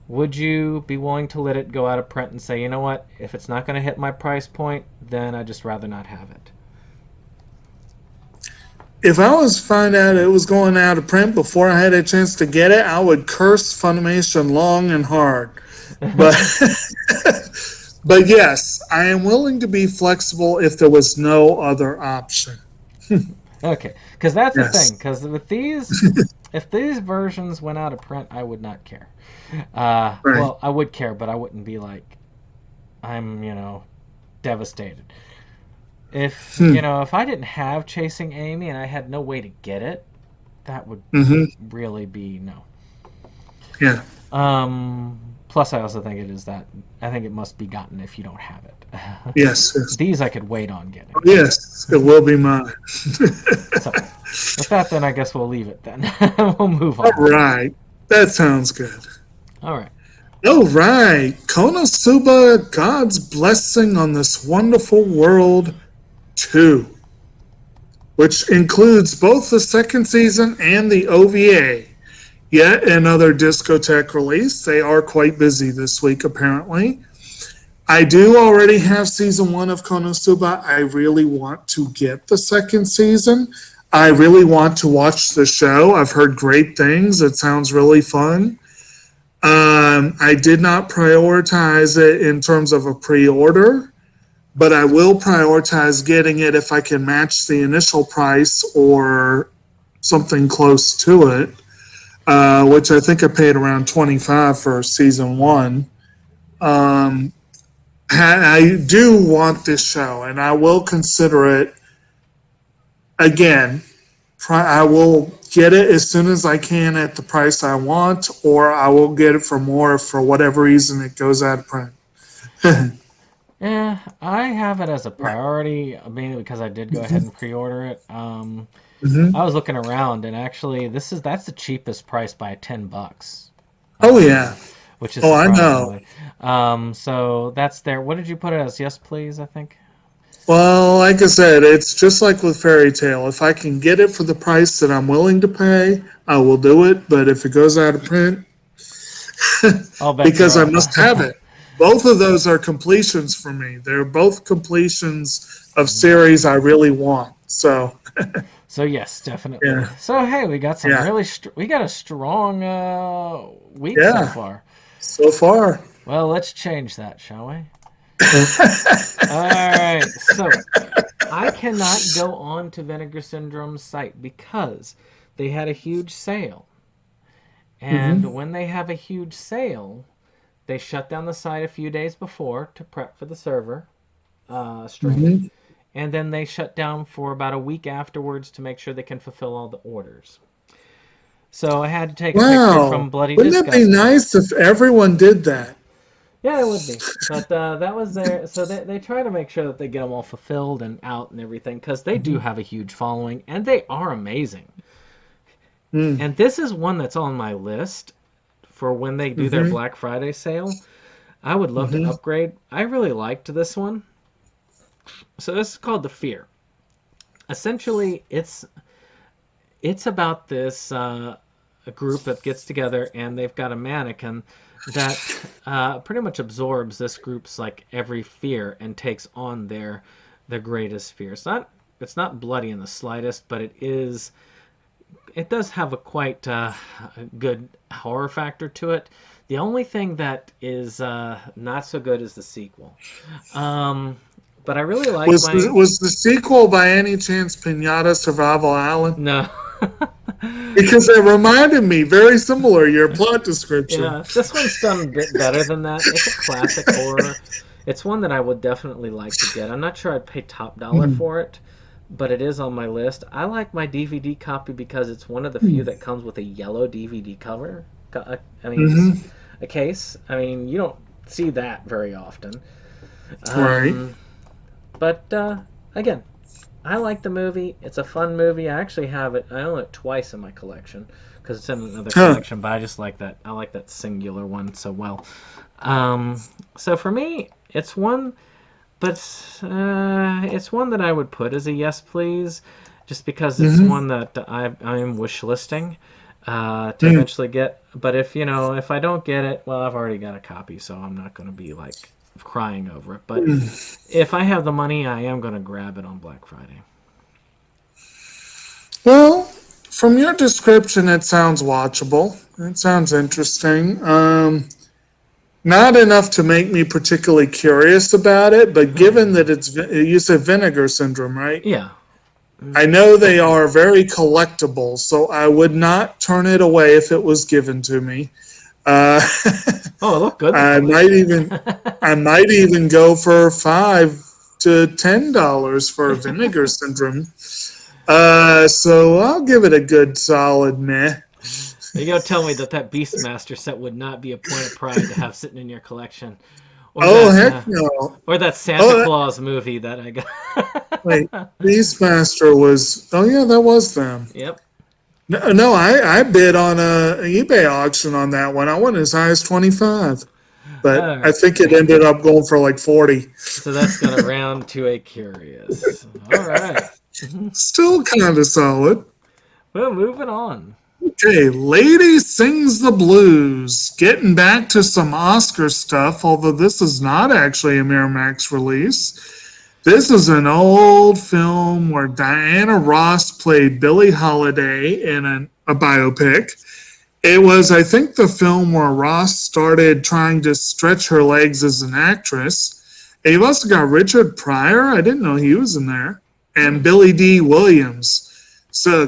would you be willing to let it go out of print and say, you know what, if it's not going to hit my price point, then I'd just rather not have it? If I was find out it was going out of print before I had a chance to get it, I would curse Funimation long and hard. But but yes, I am willing to be flexible if there was no other option. Okay, because that's the thing. Because with these, if these versions went out of print, I would not care. Well, I would care, but I wouldn't be like, I'm devastated. If if I didn't have Chasing Amy and I had no way to get it, that would really be no. Yeah. Plus, I also think I think it must be gotten if you don't have it. Yes. These I could wait on getting. Yes, it will be mine. So, with that, then I guess we'll leave it then. We'll move on. All right. That sounds good. All right. All right. Konosuba, God's Blessing on This Wonderful World 2, which includes both the second season and the OVA. Yet another discotheque release. They are quite busy this week, apparently. I do already have season 1 of Konosuba. I really want to get the second season. I really want to watch the show. I've heard great things. It sounds really fun. I did not prioritize it in terms of a pre-order, but I will prioritize getting it if I can match the initial price or something close to it, which I think I paid around $25 for season 1. I do want this show, and I will consider it again. I will get it as soon as I can at the price I want, or I will get it for more if for whatever reason it goes out of print. Yeah, I have it as a priority, mainly because I did go ahead and pre-order it. I was looking around, and actually, that's the cheapest price by $10. Oh yeah. Which is I know. So that's there. What did you put it as? Yes, please, I think. Well, like I said, it's just like with Fairy Tale. If I can get it for the price that I'm willing to pay, I will do it. But if it goes out of print, because I must have it. Both of those are completions for me. They're both completions of series I really want. So. So yes, definitely. Yeah. So hey, we got some we got a strong week so far. So far. Well, let's change that, shall we? All right. So I cannot go on to Vinegar Syndrome's site because they had a huge sale. And when they have a huge sale, they shut down the site a few days before to prep for the server stream. and then they shut down for about a week afterwards to make sure they can fulfill all the orders. So I had to take a picture from Bloody Wouldn't it be Disgusting. nice if everyone did that? Yeah, it would be. But that was their... So they try to make sure that they get them all fulfilled and out and everything, because they do have a huge following, and they are amazing. And this is one that's on my list for when they do their Black Friday sale. I would love to upgrade. I really liked this one. So this is called The Fear. Essentially, it's about this a group that gets together, and they've got a mannequin that pretty much absorbs this group's like every fear and takes on their greatest fear. It's not bloody in the slightest, but it does have a quite good horror factor to it. The only thing that is not so good is the sequel. But I really like was the sequel by any chance Pinata Survival Island? No. Because it reminded me very similar your plot description. Yeah, this one's done a bit better than that. It's a classic horror. It's one that I would definitely like to get. I'm not sure I'd pay top dollar for it, but it is on my list. I like my DVD copy because it's one of the few that comes with a yellow DVD cover. I mean, a case. I mean, you don't see that very often. Right. But, again, I like the movie. It's a fun movie. I actually have it. I own it twice in my collection because it's in another collection, but I just like that. I like that singular one so well. So for me, it's one, but it's one that I would put as a yes, please, just because it's one that I am wish listing to eventually get. But if I don't get it, well, I've already got a copy, so I'm not going to be like crying over it. But if I have the money, I am going to grab it on Black Friday. Well, from your description, it sounds watchable. It sounds interesting. Not enough to make me particularly curious about it, but given that you said vinegar syndrome, right? Yeah. I know they are very collectible, so I would not turn it away if it was given to me. Oh, it looked good. I might even go for $5 to $10 for Vinegar Syndrome. So I'll give it a good solid meh. You gotta tell me that Beastmaster set would not be a point of pride to have sitting in your collection. Or heck no. Or that Santa Claus movie that I got. Wait, Beastmaster was... Oh, yeah, that was them. Yep. No, I bid on an eBay auction on that one. I went as high as 25. But I think it ended up going for like 40. So that's going to round to a curious. All right. Still kind of solid. Well, moving on. Okay, Lady Sings the Blues. Getting back to some Oscar stuff, although this is not actually a Miramax release. This is an old film where Diana Ross played Billie Holiday in a biopic. It was, I think, the film where Ross started trying to stretch her legs as an actress. And you've also got Richard Pryor. I didn't know he was in there. And Billy D. Williams. So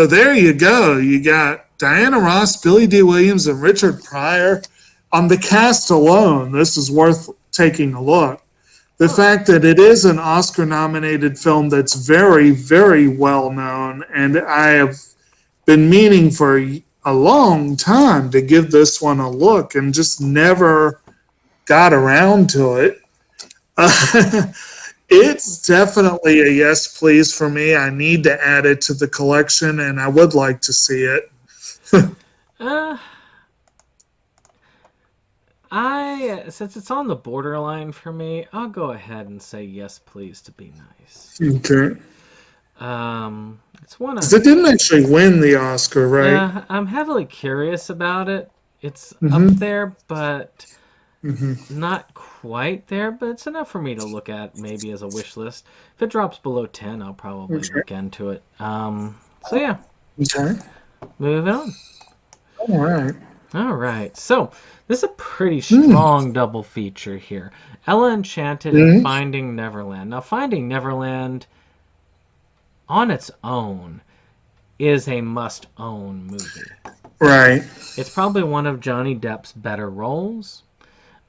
there you go. You got Diana Ross, Billy D. Williams, and Richard Pryor. On the cast alone, this is worth taking a look. The fact that it is an Oscar-nominated film that's very, very well known, and I have been meaning for a long time to give this one a look and just never got around to it. It's definitely a yes, please for me. I need to add it to the collection, and I would like to see it. Since it's on the borderline for me, I'll go ahead and say yes, please, to be nice. Okay. It's one of... It didn't actually win the Oscar, right? Yeah, I'm heavily curious about it. It's up there, but not quite there. But it's enough for me to look at, maybe as a wish list. If it drops below 10, I'll probably look into it. So yeah. Okay. Moving on. All right. So this is a pretty strong double feature here. Ella Enchanted and Finding Neverland. Now, Finding Neverland, on its own, is a must-own movie. Right. It's probably one of Johnny Depp's better roles.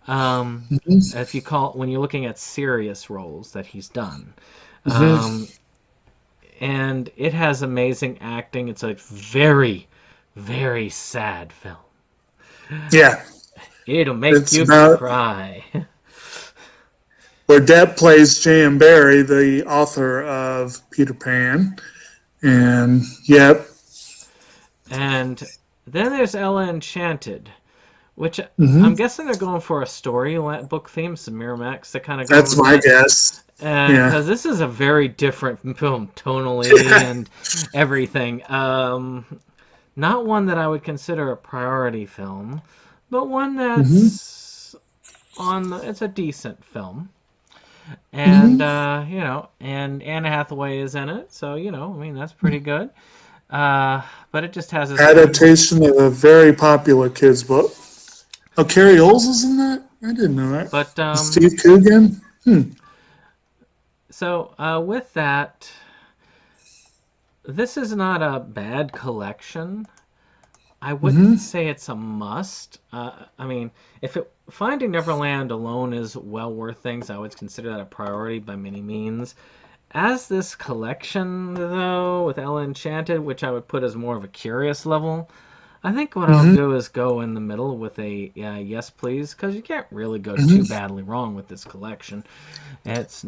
If you when you're looking at serious roles that he's done. And it has amazing acting. It's a very, very sad film. Yeah. It'll make It's you about cry. where Depp plays J.M. Barrie, the author of Peter Pan. And, yep. And then there's Ella Enchanted, which I'm guessing they're going for a story book theme, some Miramax that kind of go That's with my that. guess. Yeah. Because this is a very different film, tonally and everything. Not one that I would consider a priority film, but one that's it's a decent film. And, and Anne Hathaway is in it, so, that's pretty good. But it just has this Adaptation of a very popular kids' book. Oh, Carrie Oles is in that? I didn't know that. But, Steve Coogan? So, with that, this is not a bad collection. I wouldn't say it's a must. Finding Neverland alone is well worth things, I would consider that a priority by many means. As this collection, though, with Ella Enchanted, which I would put as more of a curious level, I think what I'll do is go in the middle with a yes, please, because you can't really go too badly wrong with this collection. It's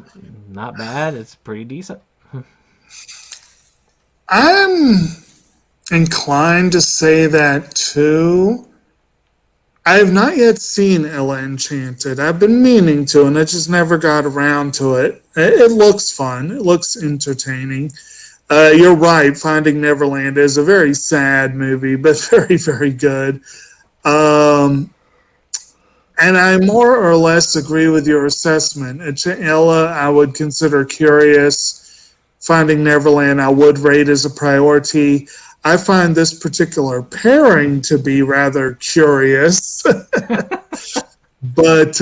not bad. It's pretty decent. I'm inclined to say that, too. I have not yet seen Ella Enchanted. I've been meaning to, and I just never got around to it. It looks fun. It looks entertaining. You're right. Finding Neverland is a very sad movie, but very, very good. And I more or less agree with your assessment. Ella, I would consider curious. Finding Neverland, I would rate as a priority. I find this particular pairing to be rather curious. But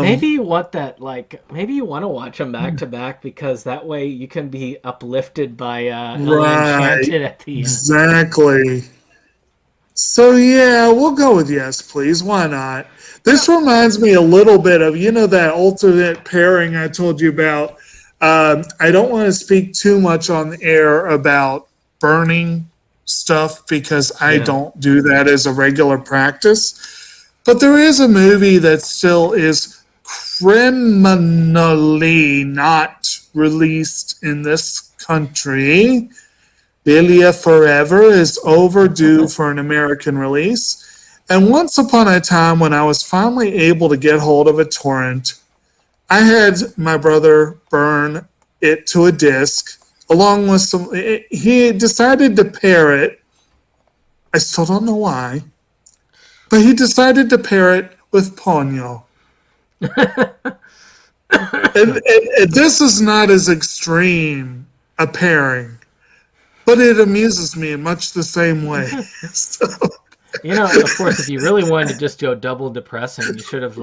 maybe you want to watch them back to back, because that way you can be uplifted by Ella Enchanted at the end. Exactly. So yeah, we'll go with yes, please. Why not? This reminds me a little bit of that alternate pairing I told you about. I don't want to speak too much on the air about burning stuff because I don't do that as a regular practice. But there is a movie that still is criminally not released in this country. Lilia Forever is overdue for an American release. And once upon a time when I was finally able to get hold of a torrent, I had my brother burn it to a disc along with some. He decided to pair it. I still don't know why, but he decided to pair it with Ponyo. and this is not as extreme a pairing, but it amuses me in much the same way. So. Of course, if you really wanted to just go double depressing, you should have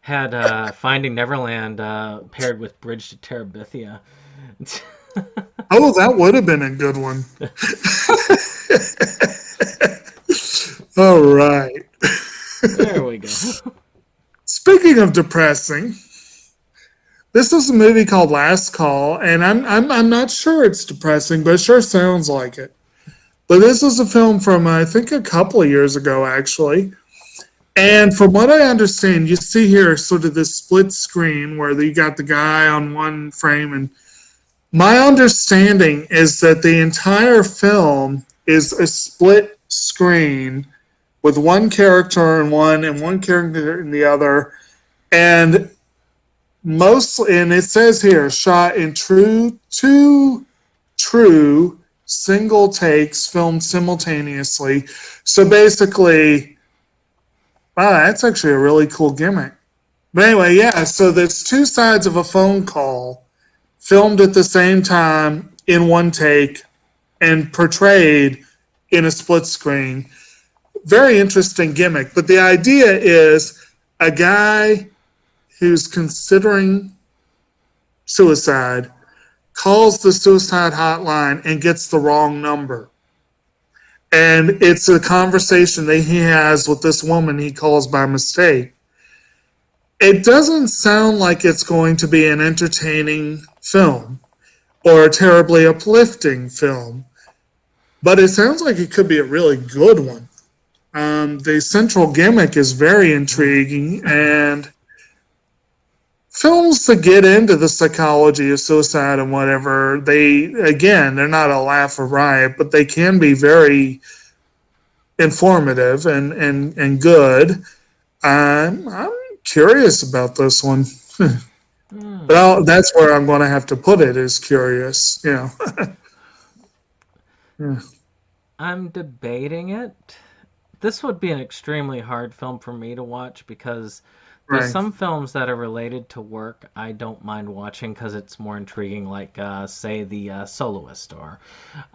had Finding Neverland paired with Bridge to Terabithia. Oh, that would have been a good one. All right. There we go. Speaking of depressing, this is a movie called Last Call, and I'm not sure it's depressing, but it sure sounds like it. But this is a film from, I think, a couple of years ago, actually. And from what I understand, you see here sort of this split screen where you got the guy on one frame. And my understanding is that the entire film is a split screen with one character in one and one character in the other. And it says here, shot in two true single takes, filmed simultaneously. So basically, wow, that's actually a really cool gimmick. But anyway, yeah, so there's two sides of a phone call filmed at the same time in one take and portrayed in a split screen. Very interesting gimmick. But the idea is a guy who's considering suicide calls the suicide hotline and gets the wrong number. And it's a conversation that he has with this woman he calls by mistake. it doesn't sound like it's going to be an entertaining film or a terribly uplifting film, but it sounds like it could be a really good one. The central gimmick is very intriguing, and films that get into the psychology of suicide and whatever, they're not a laugh or riot, but they can be very informative and good. I'm curious about this one. But that's where I'm going to have to put it, is curious. Yeah. I'm debating it. This would be an extremely hard film for me to watch because there's Right. some films that are related to work I don't mind watching because it's more intriguing, like, say, The Soloist or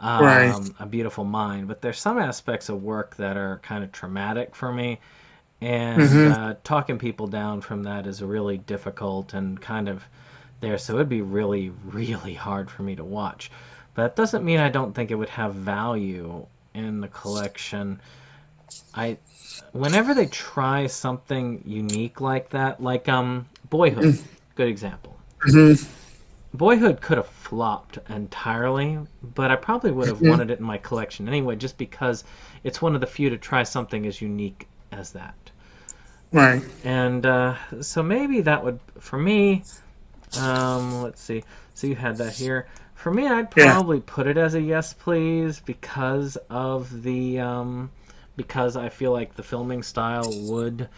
Right. A Beautiful Mind. But there's some aspects of work that are kind of traumatic for me. And talking people down from that is really difficult and kind of there. So it'd be really, really hard for me to watch. But that doesn't mean I don't think it would have value in the collection. Whenever they try something unique like that, like Boyhood, good example. Boyhood could have flopped entirely, but I probably would have wanted it in my collection anyway, just because it's one of the few to try something as unique as that. Right. And so maybe that would, for me, let's see. So you had that here. For me, I'd probably put it as a yes, please, because of the because I feel like the filming style would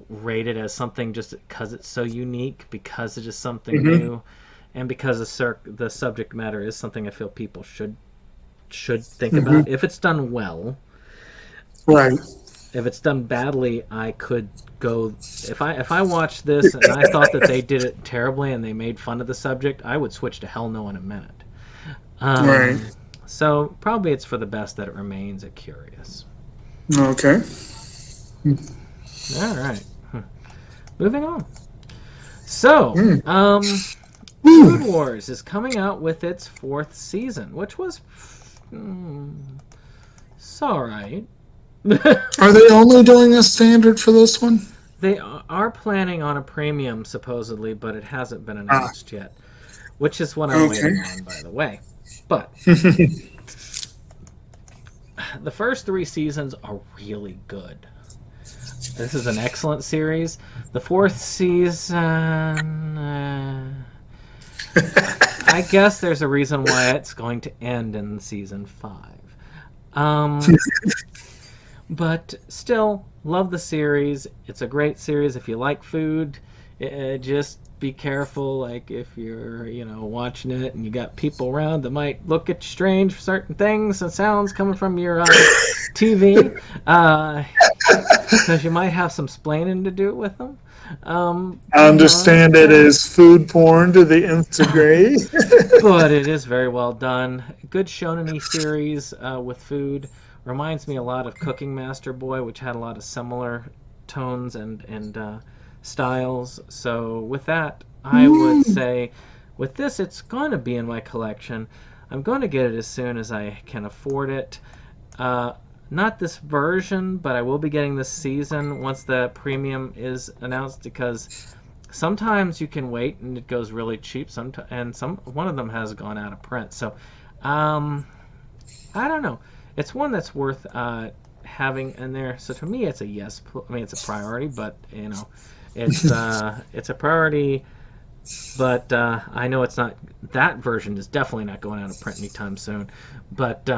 rate it as something just because it's so unique, because it is something new, and because the subject matter is something I feel people should think about if it's done well. Right. If it's done badly, I could go. If I watched this and I thought that they did it terribly and they made fun of the subject, I would switch to Hell No in a minute. Right. So probably it's for the best that it remains a curious. Okay. All right. Moving on. So, Food Wars is coming out with its 4th season, which was it's all right. Are they only doing a standard for this one? They are planning on a premium, supposedly, but it hasn't been announced yet, which is what I'm waiting on, by the way. But the first 3 seasons are really good. This is an excellent series. The 4th season, I guess there's a reason why it's going to end in season 5. But still, love the series. It's a great series if you like food. Just be careful, like if you're, watching it and you got people around that might look at you strange for certain things and sounds coming from your TV, because you might have some splaining to do with them. I understand it is food porn to the nth degree. But it is very well done. Good shonen-y series with food. Reminds me a lot of Cooking Master Boy, which had a lot of similar tones and styles. So with that, I would say with this, it's going to be in my collection. I'm going to get it as soon as I can afford it. Not this version, but I will be getting this season once the premium is announced, because sometimes you can wait and it goes really cheap. One of them has gone out of print. So I don't know. It's one that's worth having in there. So to me, it's a yes. I mean, it's a priority, but it's it's a priority. But I know it's not. That version is definitely not going out of print anytime soon. But but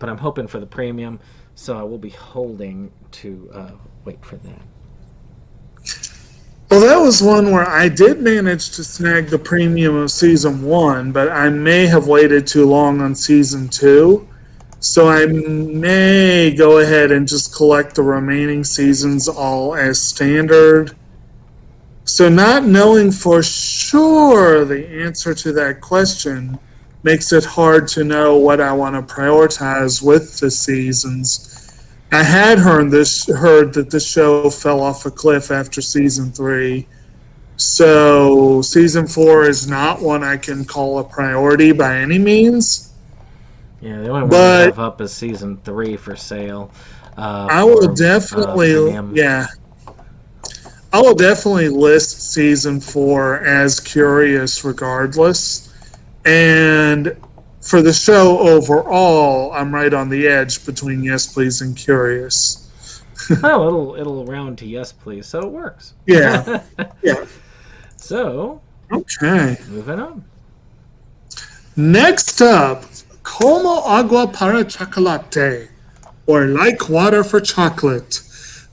I'm hoping for the premium, so I will be holding to wait for that. Well, that was one where I did manage to snag the premium of season 1, but I may have waited too long on season 2. So I may go ahead and just collect the remaining seasons all as standard. So not knowing for sure the answer to that question makes it hard to know what I want to prioritize with the seasons. I had heard that the show fell off a cliff after season 3. So season 4 is not one I can call a priority by any means. Yeah, the only one I have up is season 3 for sale. I will definitely, I will definitely list season 4 as curious regardless. And for the show overall, I'm right on the edge between Yes Please and Curious. Oh, it'll round to yes, please. So it works. Yeah. Yeah. So, Okay. moving on. Next up, Como Agua para Chocolate, or Like Water for Chocolate.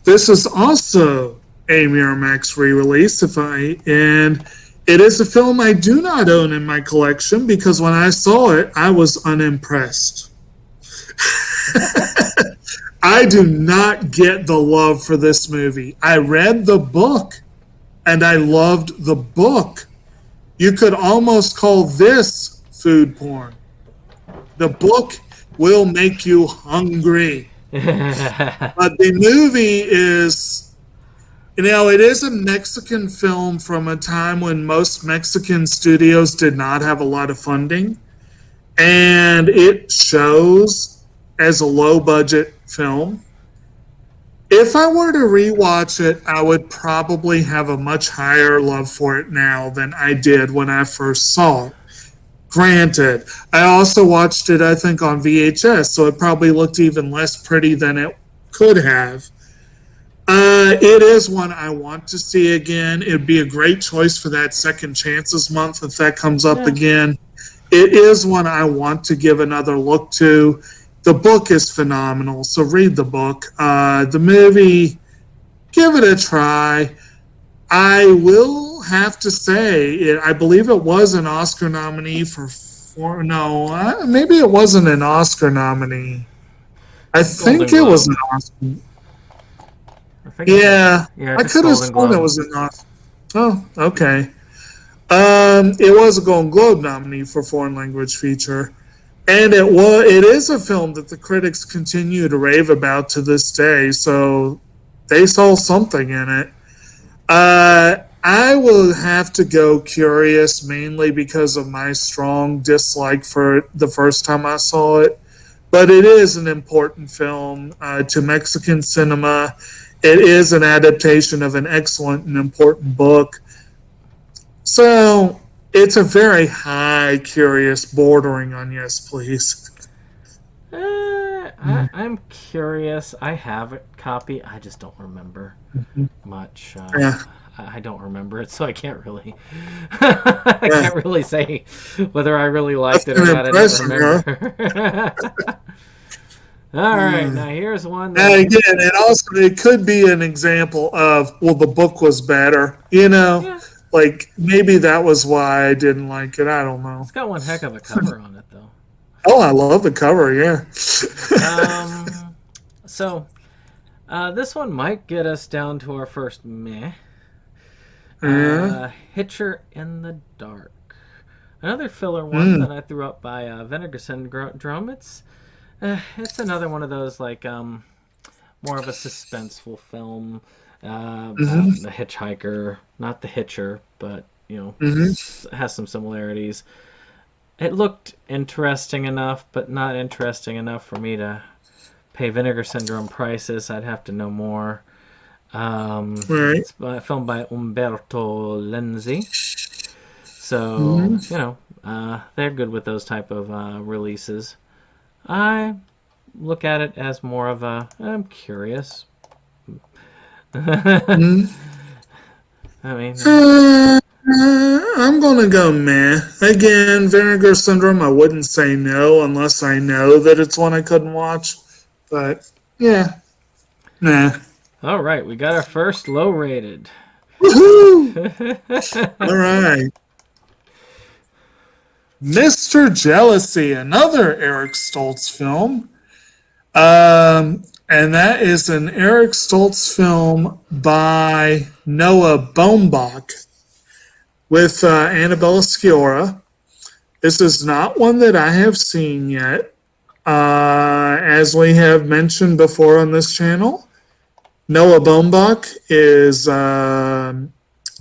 This is also a Miramax re-release, and it is a film I do not own in my collection because when I saw it, I was unimpressed. I do not get the love for this movie. I read the book, and I loved the book. You could almost call this food porn. The book will make you hungry. But the movie is, it is a Mexican film from a time when most Mexican studios did not have a lot of funding. And it shows as a low-budget film. If I were to rewatch it, I would probably have a much higher love for it now than I did when I first saw it. Granted, I also watched it, I think, on VHS, so it probably looked even less pretty than it could have. It is one I want to see again. It'd be a great choice for that Second Chances month if that comes up again. It is one I want to give another look to. The book is phenomenal, so read the book. The movie, give it a try. I will have to say, I believe it was an Oscar nominee maybe it wasn't an Oscar nominee. I think it was an Oscar. Yeah, I could have sworn it was an Oscar. Oh, okay. It was a Golden Globe nominee for foreign language feature. And it is a film that the critics continue to rave about to this day, so they saw something in it. I will have to go Curious mainly because of my strong dislike for it the first time I saw it. But it is an important film to Mexican cinema. It is an adaptation of an excellent and important book. So it's a very high Curious, bordering on Yes Please. I'm curious. I have a copy. I just don't remember much. I don't remember it, so I can't really. I can't really say whether I really liked it or not. I don't remember. All right, now here's one. Now again, it could be an example of the book was better. Like maybe that was why I didn't like it. I don't know. It's got one heck of a cover on it, though. Oh, I love the cover. Yeah. So this one might get us down to our first meh. Hitcher in the Dark. Another filler one that I threw up by Vinegar Syndrome. It's another one of those like more of a suspenseful film. The Hitchhiker, not the Hitcher, but has some similarities. It looked interesting enough, but not interesting enough for me to pay Vinegar Syndrome prices. I'd have to know more. It's filmed by Umberto Lenzi. So, they're good with those type of releases. I look at it as more of I'm curious. I mean... I'm going to go meh. Again, Vinegar Syndrome, I wouldn't say no unless I know that it's one I couldn't watch. But, yeah. Nah. All right, we got our first low-rated. Woohoo! All right. Mr. Jealousy, another Eric Stoltz film. And that is an Eric Stoltz film by Noah Baumbach with Annabella Sciorra. This is not one that I have seen yet. As we have mentioned before on this channel, Noah Baumbach is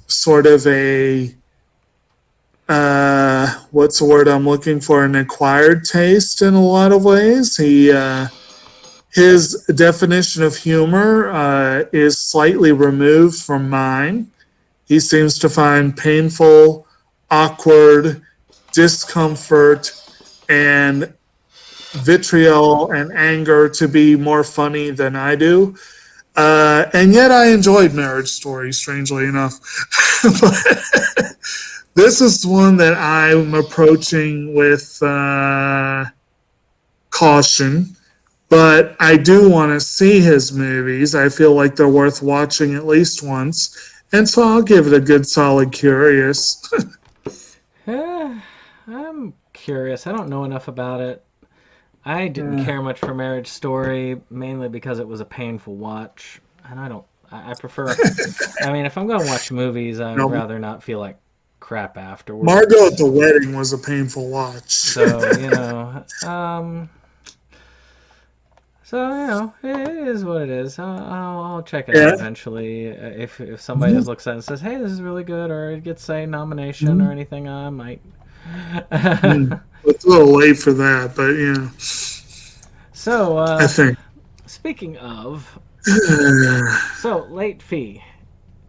sort of a what's the word I'm looking for? An acquired taste in a lot of ways. His definition of humor is slightly removed from mine. He seems to find painful, awkward, discomfort, and vitriol and anger to be more funny than I do. And yet I enjoyed Marriage Story, strangely enough. But this is one that I'm approaching with caution. But I do want to see his movies. I feel like they're worth watching at least once. And so I'll give it a good solid curious. I'm curious. I don't know enough about it. I didn't care much for Marriage Story, mainly because it was a painful watch. And I prefer, I mean, if I'm going to watch movies, I'd rather not feel like crap afterwards. Margot at the Wedding was a painful watch. So, it is what it is. I'll check it out eventually. If somebody just looks at it and says, hey, this is really good, or it gets a nomination or anything, I might. It's a little late for that, but yeah. So, I think. Speaking of, so late fee.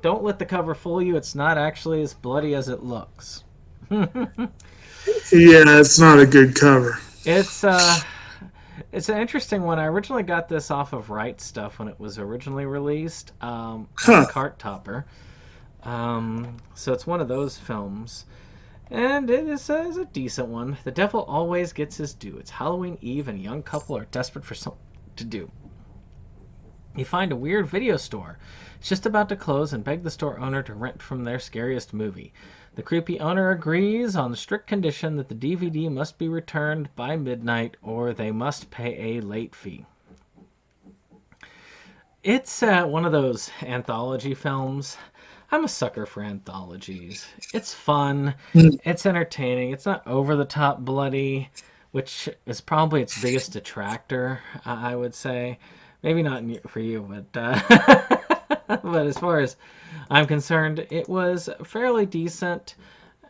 Don't let the cover fool you. It's not actually as bloody as it looks. Yeah, it's not a good cover. It's an interesting one. I originally got this off of Right Stuff when it was originally released. Cart Topper. So it's one of those films. And it is a decent one. The devil always gets his due. It's Halloween Eve and a young couple are desperate for something to do. You find a weird video store. It's just about to close and beg the store owner to rent from their scariest movie. The creepy owner agrees on the strict condition that the DVD must be returned by midnight or they must pay a late fee. It's one of those anthology films. I'm a sucker for anthologies. It's fun. It's entertaining. It's not over-the-top bloody, which is probably its biggest detractor, I would say. Maybe not for you, but but as far as I'm concerned, it was fairly decent.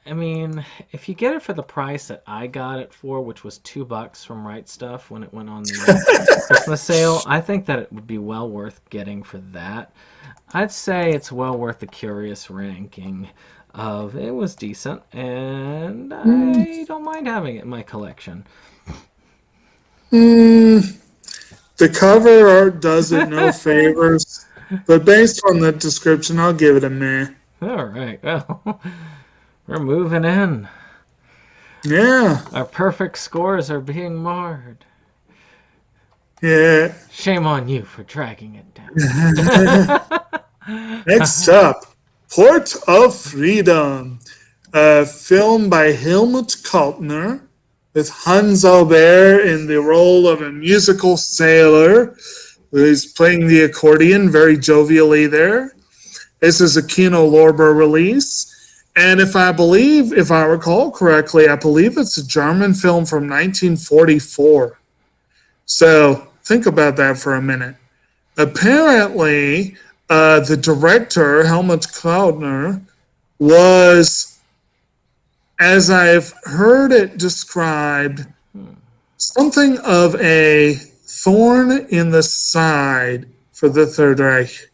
I mean, if you get it for the price that I got it for, which was $2 from Right Stuff when it went on the Christmas sale, I think that it would be well worth getting for that. I'd say it's well worth the curious ranking of it was decent, and I don't mind having it in my collection. The cover art does it no favors, but based on the description, I'll give it a meh. All right, well, we're moving in. Yeah. Our perfect scores are being marred. Yeah. Shame on you for dragging it down. Next up, Port of Freedom, a film by Helmut Kaltner with Hans Albert in the role of a musical sailor who's playing the accordion very jovially there. This is a Kino Lorber release. And if I recall correctly, I believe it's a German film from 1944. So think about that for a minute. Apparently, the director, Helmut Kaltner, was, as I've heard it described, something of a thorn in the side for the Third Reich.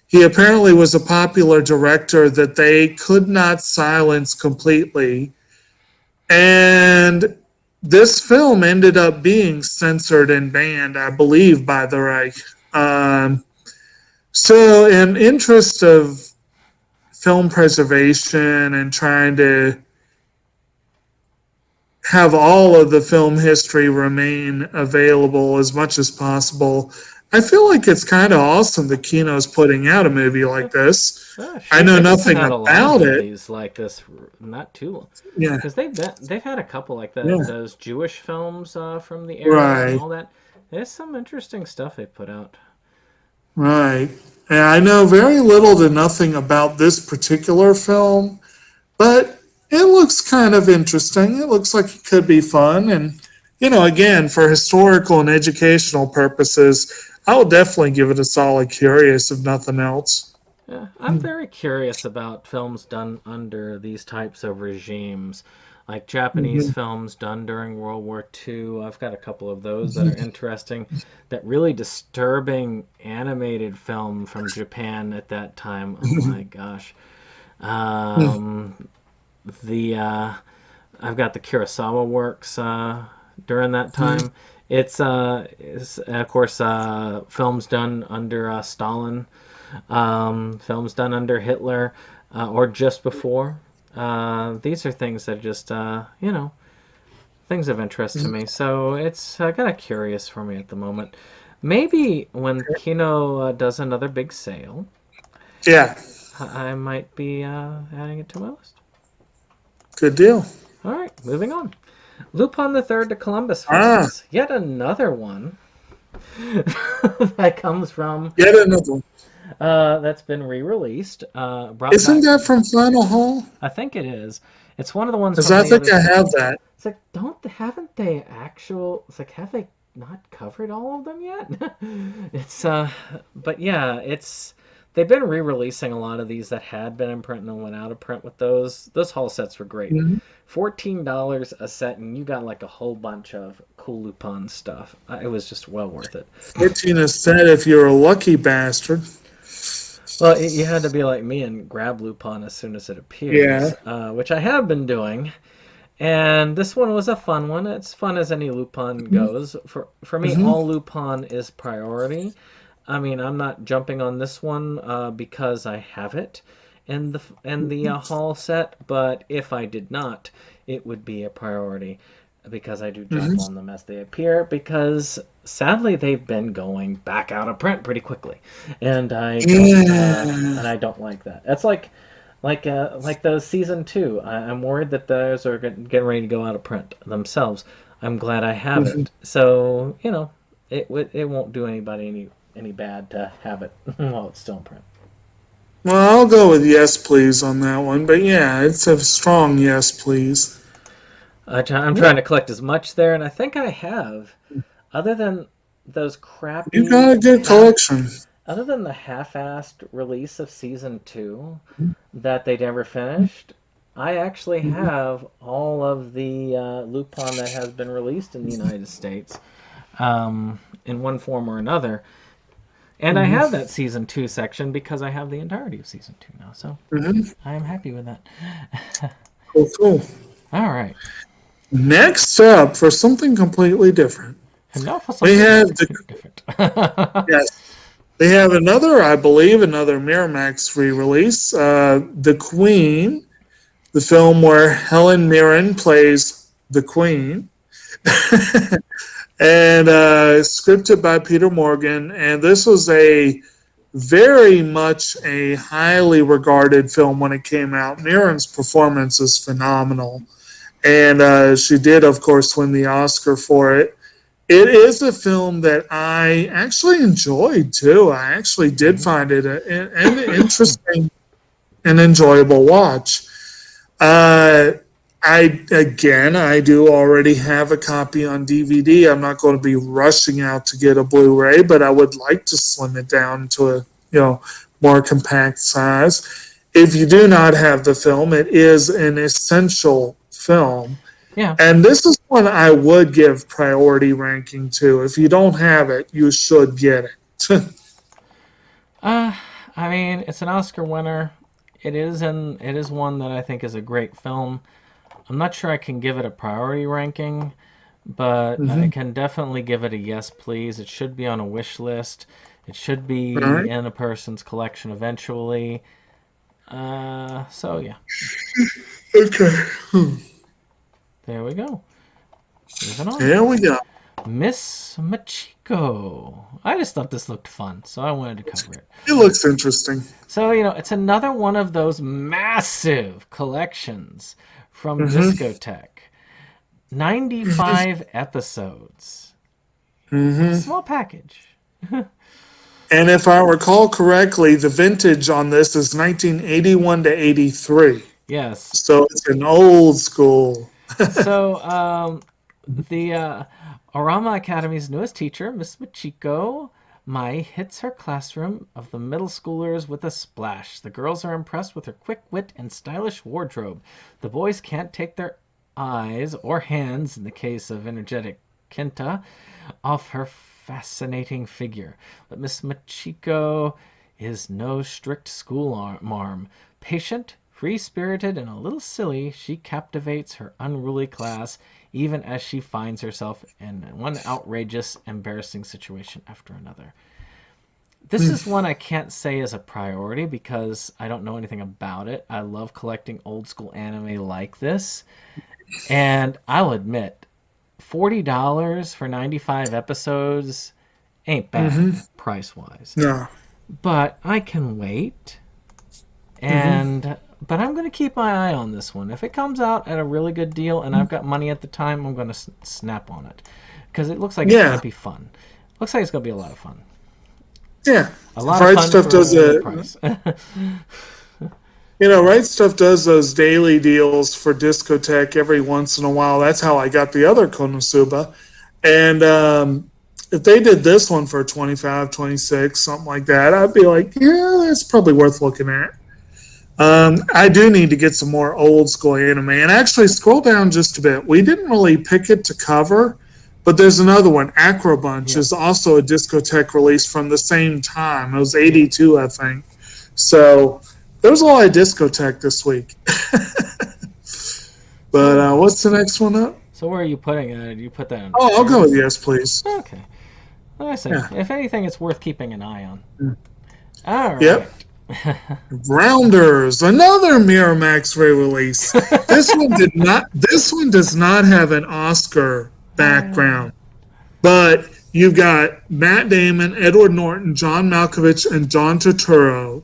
He apparently was a popular director that they could not silence completely. And this film ended up being censored and banned, I believe, by the Reich. So in interest of film preservation and trying to have all of the film history remain available as much as possible, I feel like it's kind of awesome that Kino's putting out a movie like this. I know nothing about it. Like this, not too long. Yeah, because they've had a couple like that. Yeah. Those Jewish films from the era Right. and all that. There's some interesting stuff they put out. right. And I know very little to nothing about this particular film, but it looks kind of interesting. It looks like it could be fun. And, again, for historical and educational purposes, I will definitely give it a solid curious, if nothing else. Yeah, I'm very curious about films done under these types of regimes, like Japanese films done during World War II. I've got a couple of those that are interesting. That really disturbing animated film from Japan at that time. Oh my gosh. The I've got the Kurosawa works during that time. It's of course films done under Stalin, films done under Hitler, or just before. These are things that just things of interest to me. So it's kind of curious for me at the moment. Maybe when Kino does another big sale, Yeah, I might be adding it to my list. good deal. All right, moving on. Lupin the Third to Columbus Ah. Friends. Yet another one that comes from Yet another one. that's been re-released. Brought Isn't back, that from Final Hall? I think it is. It's one of the ones. Because From I the think other I have section. that. It's like haven't they actual? It's like have they not covered all of them yet? It's but yeah, it's they've been re-releasing a lot of these that had been in print and then went out of print with those. Those haul sets were great. $14 a set, and you got like a whole bunch of cool Lupin stuff. It was just well worth it. 14 is said if you're a lucky bastard. Well, you had to be like me and grab Lupin as soon as it appears, which I have been doing. And this one was a fun one. It's fun as any Lupin goes. For me, all Lupin is priority. I mean, I'm not jumping on this one because I have it in the haul set. But if I did not, it would be a priority because I do jump on them as they appear. Because sadly, they've been going back out of print pretty quickly, and I don't like that. That's like those season 2. I'm worried that those are getting ready to go out of print themselves. I'm glad I have it. So it won't do anybody any bad to have it while it's still in print. Well, I'll go with yes, please on that one. But yeah, it's a strong yes, please. I'm trying to collect as much there, and I think I have. Other than those crappy... You got a good collection. Other than the half-assed release of Season 2 that they never finished, I actually have all of the Lupin that has been released in the United States in one form or another. And I have that Season 2 section because I have the entirety of Season 2 now. So I am happy with that. Cool. All right. Next up, for something completely different, And now for something different. yes, they have another Miramax re-release, The Queen, the film where Helen Mirren plays the Queen, and scripted by Peter Morgan. And this was a very much a highly regarded film when it came out. Mirren's performance is phenomenal. And she did, of course, win the Oscar for it. It is a film that I actually enjoyed, too. I actually did find it an interesting and enjoyable watch. I do already have a copy on DVD. I'm not going to be rushing out to get a Blu-ray, but I would like to slim it down to a more compact size. If you do not have the film, it is an essential film. Yeah. And this is one I would give priority ranking to. If you don't have it, you should get it. I mean, it's an Oscar winner. It is one that I think is a great film. I'm not sure I can give it a priority ranking, but I can definitely give it a yes, please. It should be on a wish list. It should be in a person's collection eventually. So yeah. Okay. There we go. Moving on. There we go. Miss Machiko. I just thought this looked fun, so I wanted to cover it. It looks interesting. So, it's another one of those massive collections from Discotheque. 95 episodes. Small package. And if I recall correctly, the vintage on this is 1981 to 83. Yes. So it's an old school. So, the Orama Academy's newest teacher, Miss Machiko, Mai hits her classroom of the middle schoolers with a splash. The girls are impressed with her quick wit and stylish wardrobe. The boys can't take their eyes, or hands in the case of energetic Kenta, off her fascinating figure. But Miss Machiko is no strict school marm. Patient, free-spirited, and a little silly, she captivates her unruly class, even as she finds herself in one outrageous, embarrassing situation after another. This is one I can't say is a priority because I don't know anything about it. I love collecting old school anime like this. And I'll admit, $40 for 95 episodes ain't bad price-wise. No. But I can wait. And but I'm going to keep my eye on this one. If it comes out at a really good deal and I've got money at the time, I'm going to snap on it. Because it looks like it's going to be fun. Looks like it's going to be a lot of fun. Yeah. A lot Right of fun Stuff for does a it. price. Right Stuff does those daily deals for Discotheque every once in a while. That's how I got the other Konosuba. And if they did this one for 25, 26, something like that, I'd be like, yeah, that's probably worth looking at. I do need to get some more old school anime. And actually, scroll down just a bit. We didn't really pick it to cover, but there's another one. Acrobunch is also a Discotheque release from the same time. It was 82, I think. So there's a lot of Discotheque this week. But what's the next one up? So where are you putting it? Do you put that in? Oh, I'll go with yes, please. Okay. Like I say, if anything, it's worth keeping an eye on. All right. Yep. Rounders, another Miramax re-release. This one does not have an Oscar background, but you've got Matt Damon, Edward Norton, John Malkovich, and John Turturro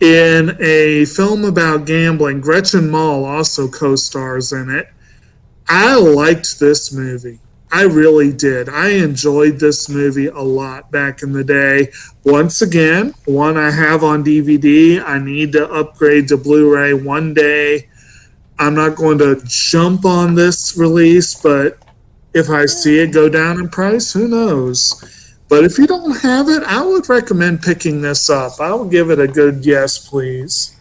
in a film about gambling. Gretchen Mol also co-stars in it. I liked this movie. I really did. I enjoyed this movie a lot back in the day. Once again, one I have on DVD. I need to upgrade to Blu-ray one day. I'm not going to jump on this release, but if I see it go down in price, who knows? But if you don't have it, I would recommend picking this up. I will give it a good yes, please.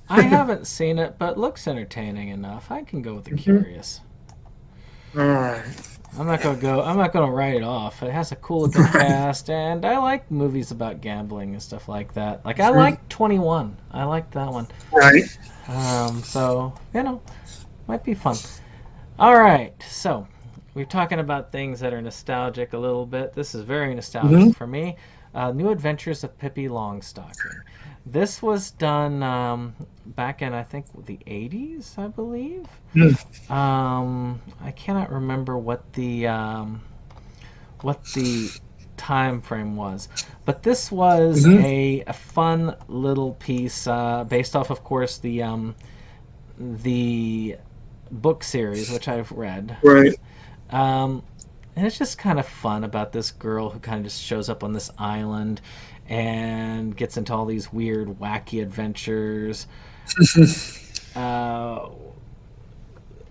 I haven't seen it, but looks entertaining enough. I can go with the curious. All right. I'm not gonna write it off. It has a cool looking cast, and I like movies about gambling and stuff like that. Like I like 21. I like that one. Right. So might be fun. All right. So we're talking about things that are nostalgic a little bit. This is very nostalgic for me. New Adventures of Pippi Longstocking. This was done back in, I think, the 80s, I believe. I cannot remember what the time frame was, but this was a fun little piece based off, of course, the book series, which I've read. Right. And it's just kind of fun about this girl who kind of just shows up on this island and gets into all these weird, wacky adventures.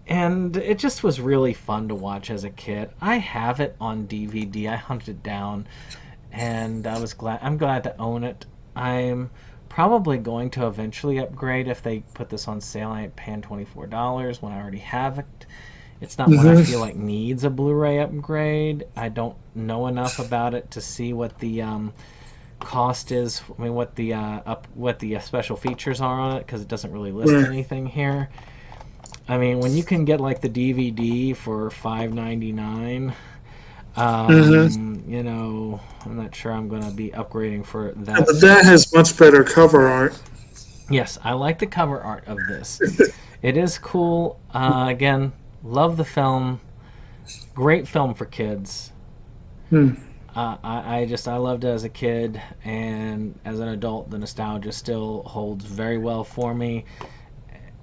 And it just was really fun to watch as a kid. I have it on DVD. I hunted it down, and I'm glad to own it. I'm probably going to eventually upgrade if they put this on sale. I ain't paying $24 when I already have it. It's not one I feel like needs a Blu-ray upgrade. I don't know enough about it to see what the cost is. I mean, what the special features are on it, because it doesn't really list anything here. I mean, when you can get like the DVD for $5.99, I'm not sure I'm going to be upgrading for that. But that has much better cover art. Yes, I like the cover art of this. It is cool. Again, love the film. Great film for kids. I loved it as a kid, and as an adult, the nostalgia still holds very well for me.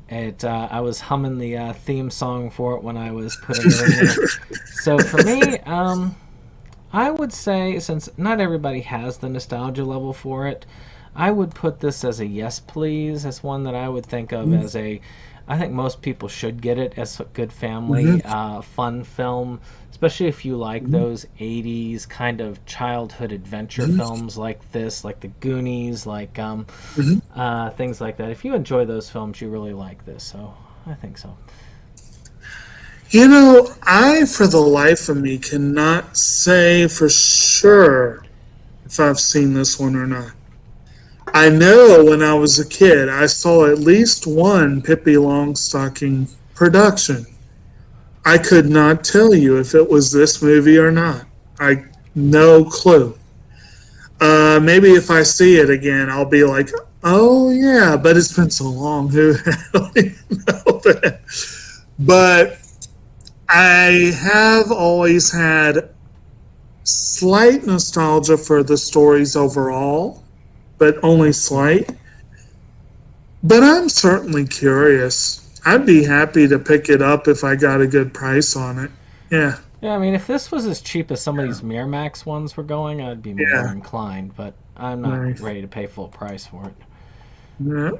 I was humming the theme song for it when I was putting it in there. So for me, I would say, since not everybody has the nostalgia level for it, I would put this as a yes, please. As one that I would think of as a I think most people should get it as a good family fun film, especially if you like those 80s kind of childhood adventure films like this, like The Goonies, like things like that. If you enjoy those films, you really like this, so I think so. You know, I, for the life of me, cannot say for sure if I've seen this one or not. I know when I was a kid, I saw at least one Pippi Longstocking production. I could not tell you if it was this movie or not. No clue. Maybe if I see it again, I'll be like, oh yeah, but it's been so long. I don't even know that. But I have always had slight nostalgia for the stories overall, but only slight. But I'm certainly curious. I'd be happy to pick it up if I got a good price on it. Yeah. Yeah, I mean, if this was as cheap as some of these Miramax ones were going, I'd be more inclined, but I'm not ready to pay full price for it. Yeah.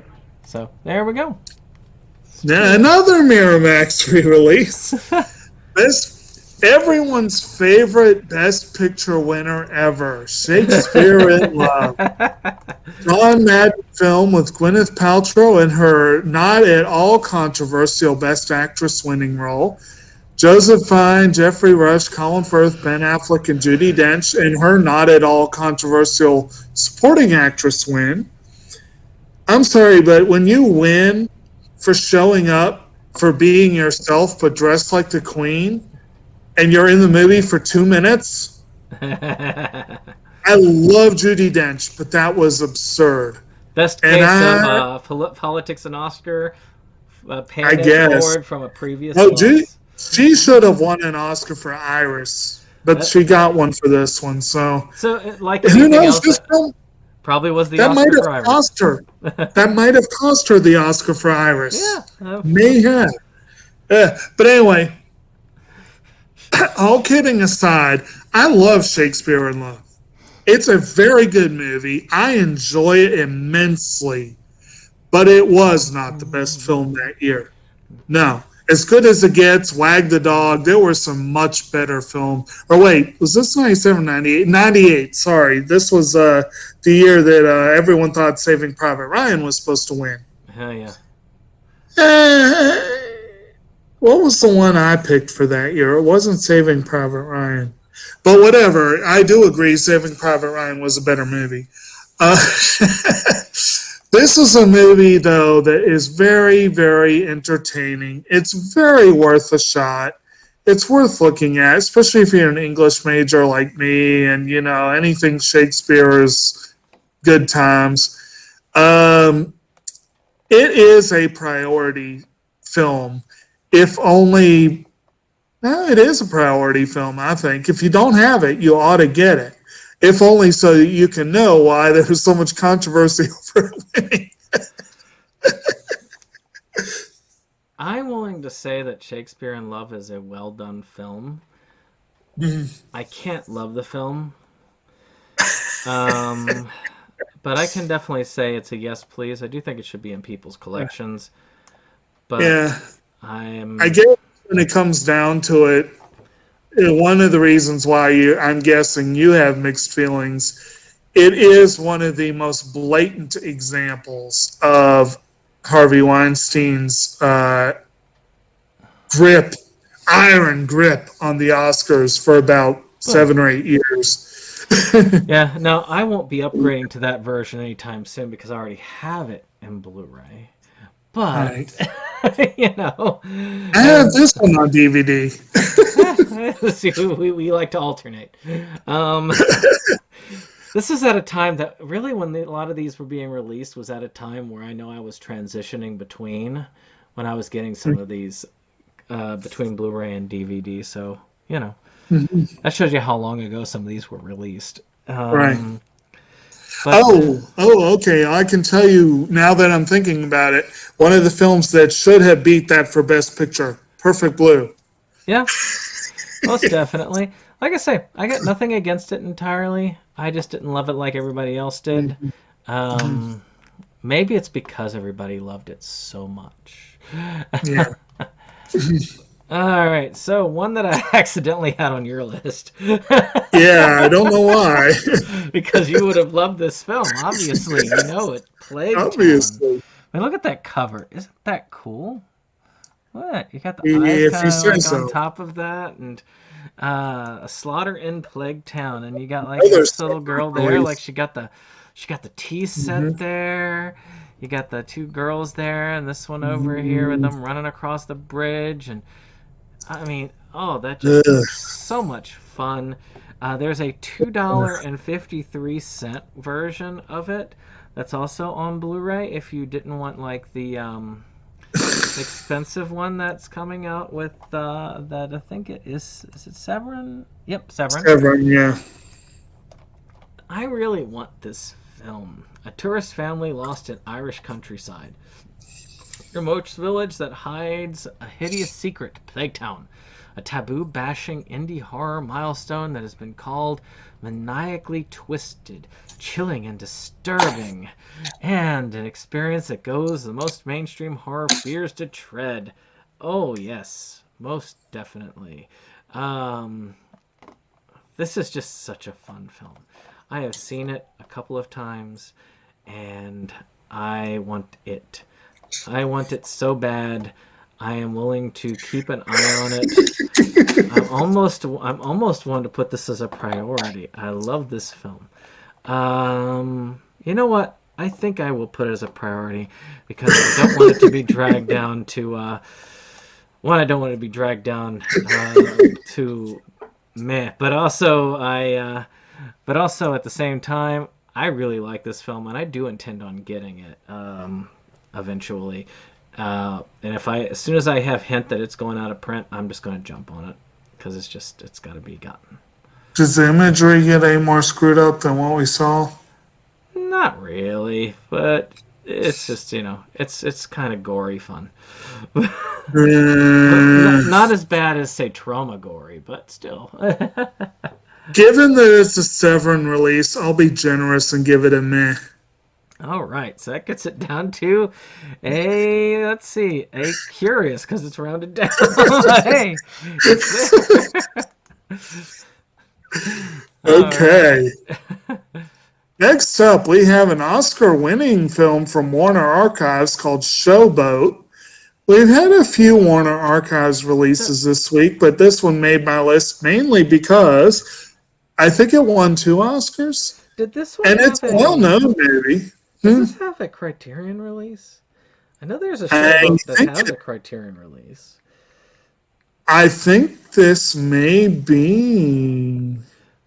So, there we go. Now, another Miramax re-release. This everyone's favorite Best Picture winner ever, Shakespeare in Love. John Madden film with Gwyneth Paltrow in her not at all controversial Best Actress winning role. Joseph Fiennes, Jeffrey Rush, Colin Firth, Ben Affleck, and Judi Dench in her not at all controversial Supporting Actress win. I'm sorry, but when you win for showing up, for being yourself, but dressed like the Queen, and you're in the movie for 2 minutes, I love Judi Dench, but that was absurd. Best case of politics and Oscar, paying forward from a previous one. She should have won an Oscar for Iris, but she got one for this one. So like who knows? This film probably was the that Oscar might for have Iris. cost her. That might have cost her the Oscar for Iris. Yeah, may have. But anyway, all kidding aside, I love Shakespeare in Love. It's a very good movie. I enjoy it immensely, but it was not the best film that year. No. As good as it gets, Wag the Dog, there were some much better films. Or wait, was this 97, 98? 98, sorry. This was the year that everyone thought Saving Private Ryan was supposed to win. Hell yeah. What was the one I picked for that year? It wasn't Saving Private Ryan. But whatever, I do agree Saving Private Ryan was a better movie. This is a movie, though, that is very, very entertaining. It's very worth a shot. It's worth looking at, especially if you're an English major like me and, you know, anything Shakespeare is good times. It is a priority film, if only... Well, it is a priority film, I think. If you don't have it, you ought to get it. If only so that you can know why there's so much controversy over winning. I'm willing to say that Shakespeare in Love is a well-done film. I can't love the film. But I can definitely say it's a yes, please. I do think it should be in people's collections. But yeah. I guess when it comes down to it, one of the reasons why I'm guessing you have mixed feelings, it is one of the most blatant examples of Harvey Weinstein's iron grip on the Oscars for about 7 or 8 years. Yeah, no, I won't be upgrading to that version anytime soon because I already have it in Blu-ray. But, you know... I have this one on DVD. See, we like to alternate. This is at a time that really, when a lot of these were being released, was at a time where I know I was transitioning between when I was getting some of these between Blu-ray and DVD. So, you know, that shows you how long ago some of these were released. Right. But, okay. I can tell you now that I'm thinking about it, one of the films that should have beat that for Best Picture, Perfect Blue. Yeah, most definitely. Like I say, I got nothing against it entirely. I just didn't love it like everybody else did. Maybe it's because everybody loved it so much. Yeah. All right, so one that I accidentally had on your list. Yeah, I don't know why. Because you would have loved this film, obviously. You know it. Plague Town. Obviously. I mean, look at that cover. Isn't that cool? What? You got the eyes If you kind of say like so. on top of that, and a slaughter in Plague Town, and you got like Oh, there's this little girl several there, ways. like she got the tea set there. You got the two girls there, and this one over here with them running across the bridge, and I mean, oh, that just Ugh. looks so much fun. There's a $2.53 version of it that's also on Blu-ray. If you didn't want like the expensive one that's coming out with that, I think it is it Severin? Yep, Severin. Severin, yeah. I really want this film. A tourist family lost in Irish countryside. Remote village that hides a hideous secret, Plague Town. A taboo-bashing indie horror milestone that has been called maniacally twisted, chilling and disturbing, and an experience that goes the most mainstream horror fears to tread. Oh yes, most definitely. This is just such a fun film. I have seen it a couple of times, and I want it. I want it so bad. I am willing to keep an eye on it. I'm almost wanting to put this as a priority. I love this film. You know what? I think I will put it as a priority because I don't want it to be dragged down to. One, I don't want it to be dragged down to meh, but also but also at the same time, I really like this film, and I do intend on getting it eventually. And as soon as I have hint that it's going out of print, I'm just going to jump on it because it's got to be gotten. Does the imagery get any more screwed up than what we saw? Not really, but it's just it's kind of gory fun. Not as bad as say Trauma gory, but still. Given that it's a Severin release, I'll be generous and give it a meh. All right, so that gets it down to a curious because it's rounded down. Hey, it's there. Okay. Next up, we have an Oscar-winning film from Warner Archives called Showboat. We've had a few Warner Archives releases this week, but this one made my list mainly because I think it won 2 Oscars. Did this one? And it's a well-known movie. Does this have a Criterion release? I know there's a Showboat that has a Criterion release. I think this may be.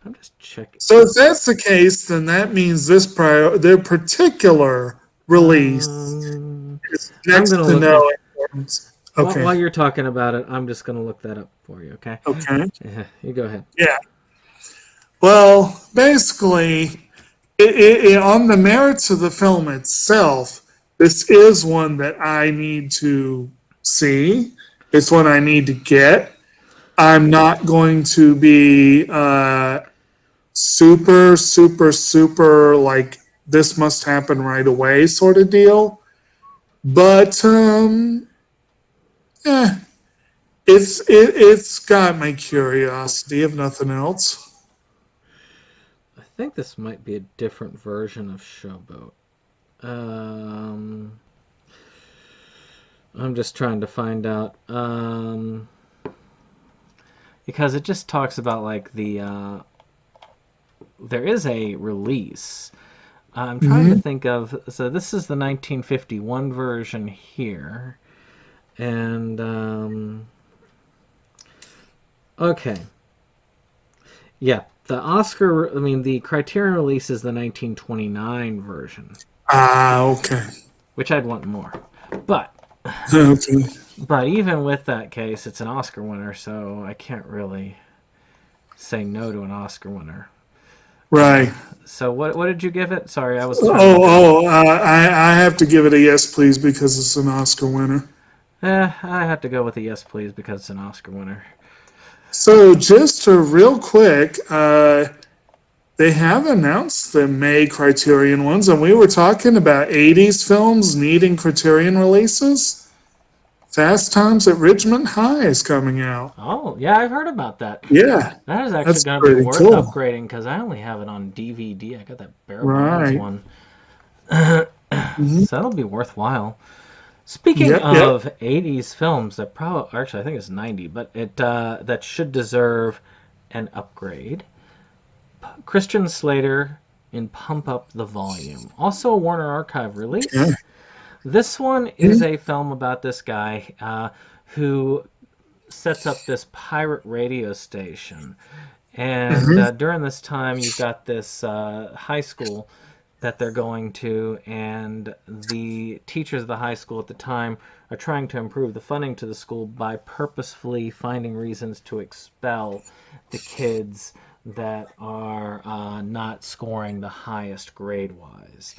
I'm just checking. So if that's the case, then that means their particular release is next to no importance. Okay. While you're talking about it, I'm just going to look that up for you, okay? Okay. Yeah, you go ahead. Yeah. Well, basically, on the merits of the film itself, this is one that I need to see. It's one I need to get. I'm not going to be super like this must happen right away sort of deal. But it's got my curiosity if nothing else. I think this might be a different version of Showboat. I'm just trying to find out because it just talks about like the there is a release. I'm trying to think of, so this is the 1951 version here, and okay, yeah, the Criterion release is the 1929 version. Okay. Which I'd want more, but Okay. But even with that case, it's an Oscar winner, so I can't really say no to an Oscar winner. Right. So what did you give it? Sorry, I was. I have to give it a yes, please, because it's an Oscar winner. I have to go with a yes, please, because it's an Oscar winner. So just to real quick, they have announced the May Criterion ones, and we were talking about 80s films needing Criterion releases. Fast Times at Ridgemont High is coming out. Oh, yeah, I've heard about that. Yeah, That is actually that's going to be pretty worth cool. upgrading because I only have it on DVD. I got that bare bones Right. one. Mhm. So that'll be worthwhile. Speaking Yep, of 80s films that probably, actually I think it's 90, but it that should deserve an upgrade. Christian Slater in Pump Up the Volume. Also a Warner Archive release. Yeah. This one is a film about this guy who sets up this pirate radio station. And during this time, you've got this high school that they're going to, and the teachers of the high school at the time are trying to improve the funding to the school by purposefully finding reasons to expel the kids that are not scoring the highest grade-wise.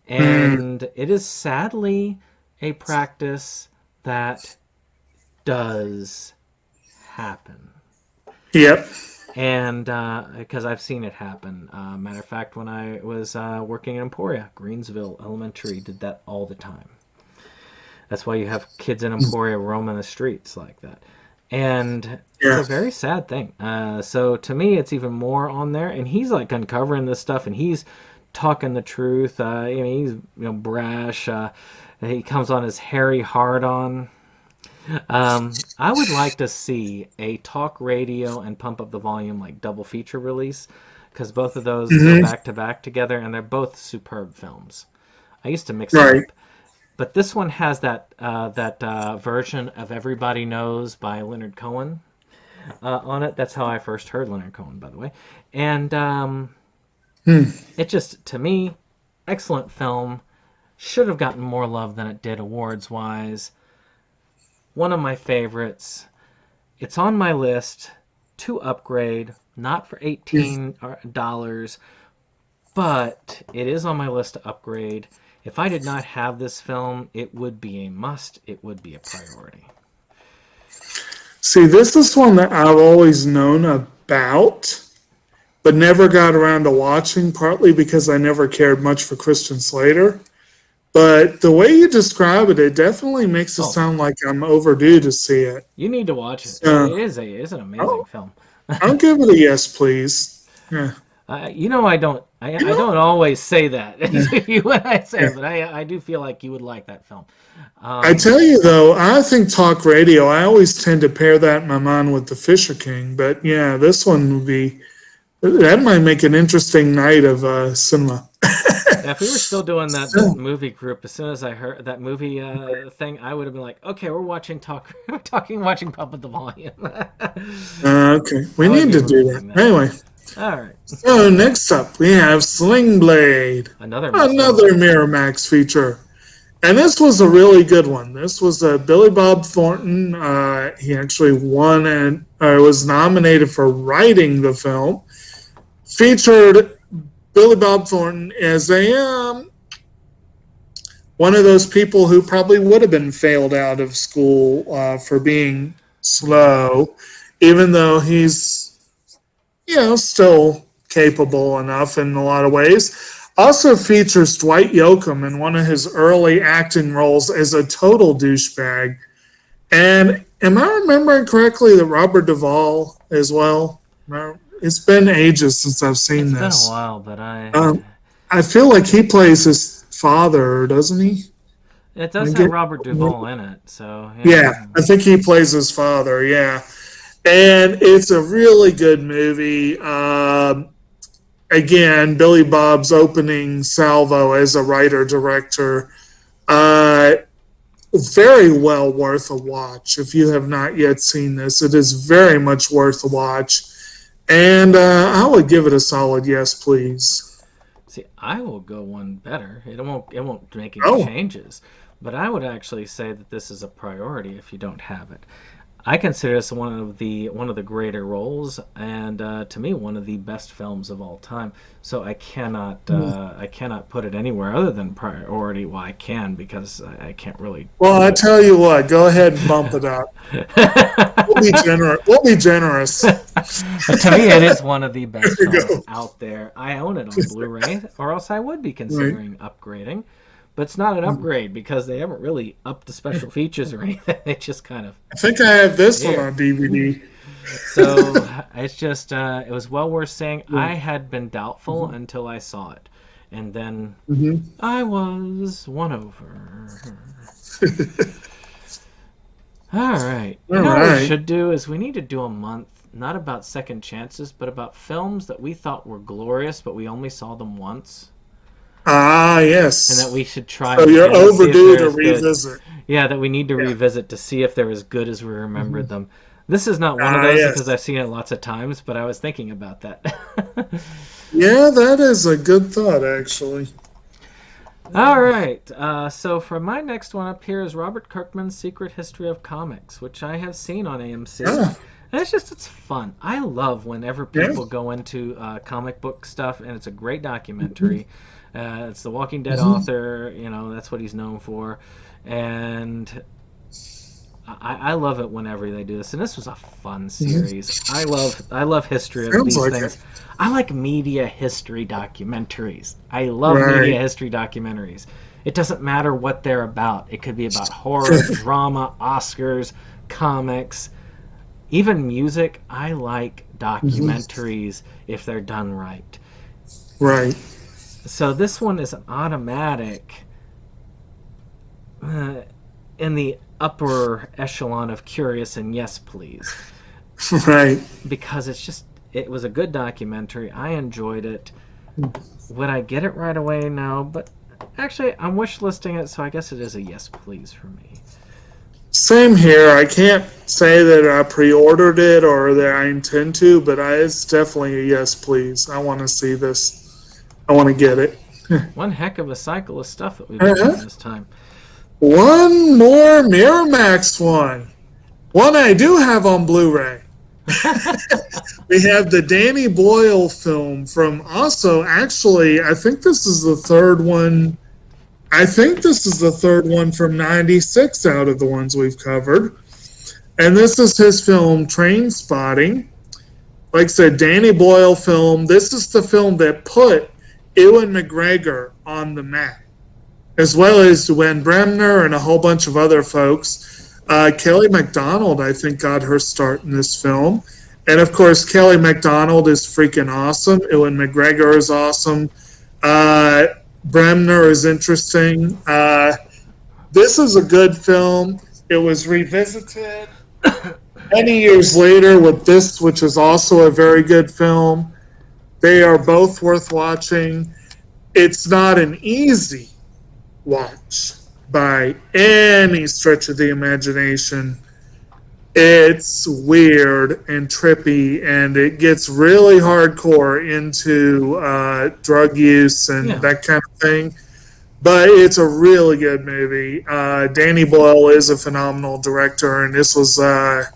And it is sadly a practice that does happen. Yep. And because I've seen it happen. Matter of fact, when I was working in Emporia, Greensville Elementary did that all the time. That's why you have kids in Emporia roaming the streets like that. And it's a very sad thing. So to me, it's even more on there. And he's like uncovering this stuff, and he's talking the truth. He's brash. He comes on his hairy hard-on. I would like to see a talk radio and Pump Up the Volume like double feature release, because both of those go back to back together, and they're both superb films. I used to mix them up, but this one has that version of Everybody Knows by Leonard Cohen on it. That's how I first heard Leonard Cohen, by the way. And it just, to me, excellent film. Should have gotten more love than it did awards wise. One of my favorites. It's on my list to upgrade, not for $18, but it is on my list to upgrade. If I did not have this film, it would be a must. It would be a priority. See, this is one that I've always known about, but never got around to watching, partly because I never cared much for Christian Slater. But the way you describe it, it definitely makes it sound like I'm overdue to see it. You need to watch it. It is an amazing film. I'll give it a yes, please. Yeah. I don't always say that when I say it, but I do feel like you would like that film. I tell you, though, I think talk radio, I always tend to pair that in my mind with The Fisher King. But, yeah, this one would be, that might make an interesting night of cinema. If we were still doing that movie group, as soon as I heard that movie thing, I would have been like, okay, we're watching Pump Up the Volume. Okay, we need to do that. Anyway. All right. So next up, we have Sling Blade. Another Miramax feature. And this was a really good one. This was Billy Bob Thornton. He actually won and was nominated for writing the film. Featured Billy Bob Thornton as a one of those people who probably would have been failed out of school for being slow, even though he's still capable enough in a lot of ways. Also features Dwight Yoakam in one of his early acting roles as a total douchebag. And am I remembering correctly that Robert Duvall as well? It's been ages since I've seen this. It's been a while, but I feel like he plays his father, doesn't he? It does have Robert Duvall in it, so yeah, I think he plays his father. Yeah, and it's a really good movie. Again, Billy Bob's opening salvo as a writer-director. Very well worth a watch. If you have not yet seen this, it is very much worth a watch. And I would give it a solid yes, please. See, I will go one better. It won't make any changes. But I would actually say that this is a priority if you don't have it. I consider this one of the greater roles, and to me, one of the best films of all time. So I cannot put it anywhere other than priority. Well, I can, because I can't really. Well, I tell you what, go ahead and bump it up. We'll be generous. But to me, it is one of the best films out there. I own it on Blu-ray, or else I would be considering upgrading. but it's not an upgrade because they haven't really upped the special features or anything. They just kind of. I think I have this Here. one on DVD. So it's just it was well worth seeing. I had been doubtful until I saw it, and then I was won over. All right. You know what we should do is we need to do a month, not about second chances, but about films that we thought were glorious, but we only saw them once. Ah, yes. And that we should try. So you're again to see if overdue they're to as good. revisit. Yeah, that we need to revisit to see if they're as good as we remembered them. This is not one of those because I've seen it lots of times, but I was thinking about that. Yeah, that is a good thought, actually. All right. So for my next one up here is Robert Kirkman's Secret History of Comics, which I have seen on AMC. And it's fun. I love whenever people go into comic book stuff, and it's a great documentary. It's the Walking Dead author, that's what he's known for. And I love it whenever they do this. And this was a fun series. I love history of these things. I like media history documentaries. I love media history documentaries. It doesn't matter what they're about. It could be about horror, drama, Oscars, comics, even music. I like documentaries if they're done right. Right. So this one is an automatic in the upper echelon of curious and yes please. Right. Because it was a good documentary. I enjoyed it. Would I get it right away? No, but actually I'm wish listing it, so I guess it is a yes please for me. Same here. I can't say that I pre-ordered it or that I intend to, but it's definitely a yes please. I want to see this. I want to get it. One heck of a cycle of stuff that we've done this time. One more Miramax one. One I do have on Blu-ray. We have the Danny Boyle film from actually, I think this is the third one. I think this is the third one from 96 out of the ones we've covered. And this is his film, Train Spotting. Like I said, Danny Boyle film. This is the film that put Ewan McGregor on the map, as well as Wen Bremner and a whole bunch of other folks. Kelly MacDonald, I think, got her start in this film. And, of course, Kelly MacDonald is freaking awesome. Ewan McGregor is awesome. Bremner is interesting. This is a good film. It was revisited many years later with this, which is also a very good film. They are both worth watching. It's not an easy watch by any stretch of the imagination. It's weird and trippy, and it gets really hardcore into drug use and that kind of thing. But it's a really good movie. Danny Boyle is a phenomenal director, and this is a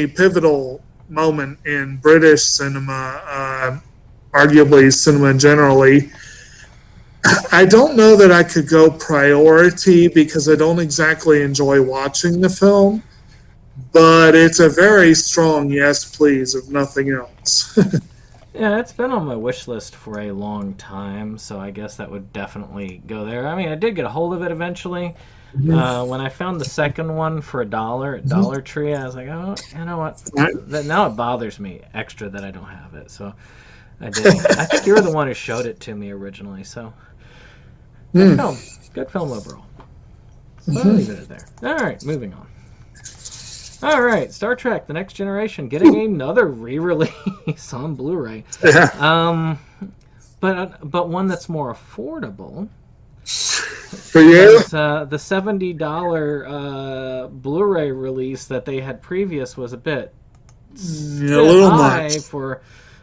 pivotal moment in British cinema, arguably cinema generally. I don't know that I could go priority because I don't exactly enjoy watching the film, but it's a very strong yes please, if nothing else. Yeah, it's been on my wish list for a long time, so I guess that would definitely go there. I mean, I did get a hold of it eventually. When I found the second one for $1 at Dollar Tree, I was like, oh, you know what? Now it bothers me extra that I don't have it, so I did. I think you were the one who showed it to me originally, so good film. Good film overall. So I'll leave it there. All right, moving on. All right, Star Trek: The Next Generation getting another re-release on Blu-ray. But one that's more affordable. For you? The $70 Blu-ray release that they had previous was a bit a little high much for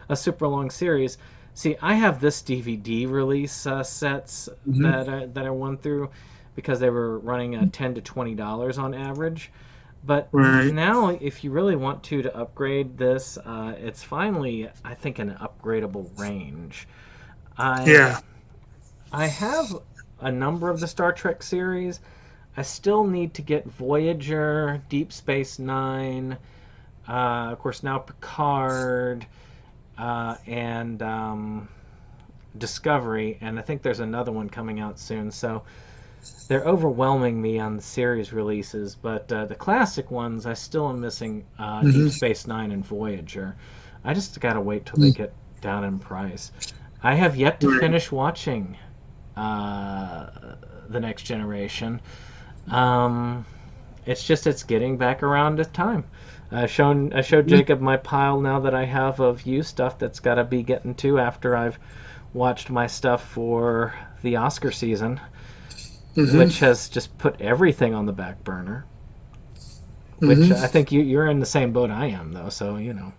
a super long series. See, I have this DVD release sets that I went through because they were running $10 to $20 on average. But now, if you really want to upgrade this, it's finally, I think, an upgradable range. I have a number of the Star Trek series. I still need to get Voyager, Deep Space Nine, of course now Picard, and Discovery, and I think there's another one coming out soon. So they're overwhelming me on the series releases. But the classic ones, I still am missing Deep Space Nine and Voyager. I just gotta wait till they get down in price. I have yet to finish watching The Next Generation. It's getting back around to time. I showed Jacob my pile now that I have of you stuff that's got to be getting to after I've watched my stuff for the Oscar season, which has just put everything on the back burner. Which I think you're in the same boat I am, though. So you know.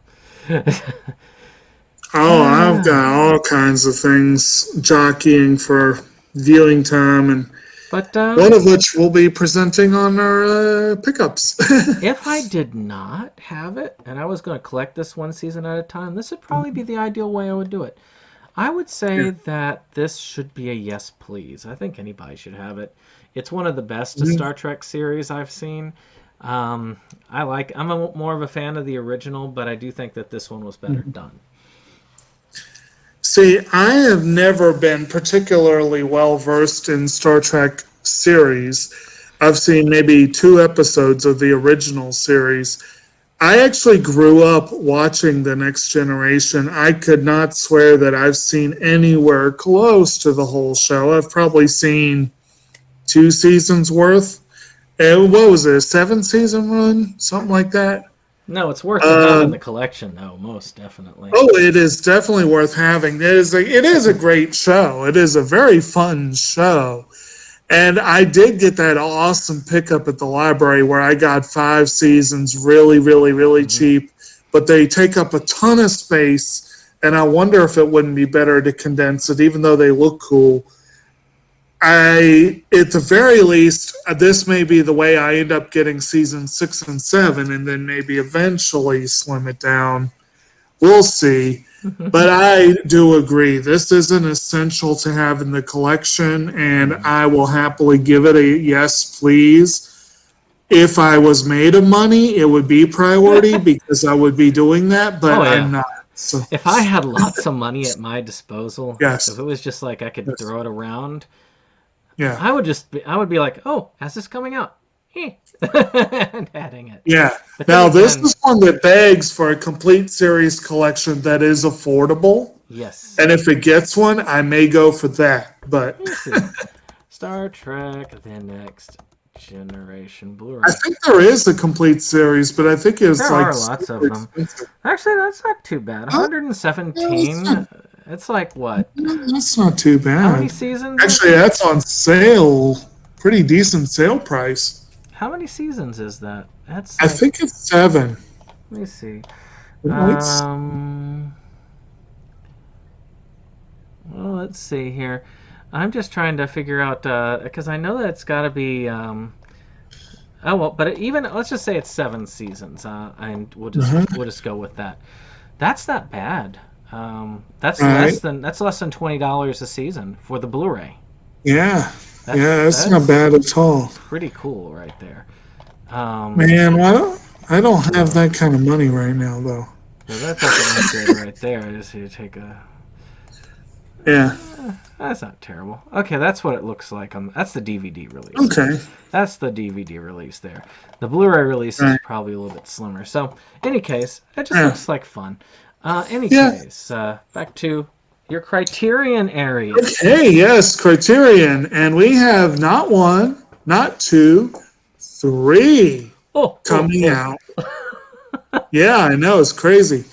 Oh, I've got all kinds of things jockeying for viewing time, and one of which we'll be presenting on our pickups. If I did not have it, and I was going to collect this one season at a time, this would probably be the ideal way I would do it. I would say that this should be a yes, please. I think anybody should have it. It's one of the best Star Trek series I've seen. I'm more of a fan of the original, but I do think that this one was better done. See, I have never been particularly well versed in Star Trek series. I've seen maybe 2 episodes of the original series. I actually grew up watching The Next Generation. I could not swear that I've seen anywhere close to the whole show. I've probably seen 2 seasons worth. And what was it, a 7-season run? Something like that? No, it's worth having the collection, though, most definitely. Oh, it is definitely worth having. It is a great show. It is a very fun show. And I did get that awesome pickup at the library where I got 5 seasons really, really, really cheap. But they take up a ton of space, and I wonder if it wouldn't be better to condense it, even though they look cool. At the very least, this may be the way I end up getting season 6 and 7, and then maybe eventually slim it down. We'll see. But I do agree. This is an essential to have in the collection, and I will happily give it a yes, please. If I was made of money, it would be priority because I would be doing that, but I'm not. So. If I had lots of money at my disposal, yes. If it was just like I could throw it around, yeah, I would be like, oh, how's this coming out? And adding it. Yeah. Now this is one that begs for a complete series collection that is affordable. Yes. And if it gets one, I may go for that. But Star Trek: The Next Generation Blu-ray. I think there is a complete series, but I think it's there like are lots of them. Actually, that's not too bad. 117. It's like what? That's not too bad. How many seasons? Actually, that's on sale. Pretty decent sale price. How many seasons is that? I think it's 7. Let me see. Well, let's see here. I'm just trying to figure out because I know that it's got to be. But let's just say it's 7 seasons, and we'll just go with that. That's not bad. That's less than $20 a season for the Blu-ray. Yeah. That's not bad at all. Pretty cool, right there. Man, I don't have that kind of money right now, though. Well, that's like an upgrade right there. I just need to take a. Yeah. That's not terrible. Okay, that's what it looks like. That's the DVD release. Okay. That's the DVD release there. The Blu-ray release is probably a little bit slimmer. So, any case, it just looks like fun. Case, back to your Criterion area. Okay, yes, Criterion. And we have not 1, not 2, 3 coming out. Yeah, I know, it's crazy.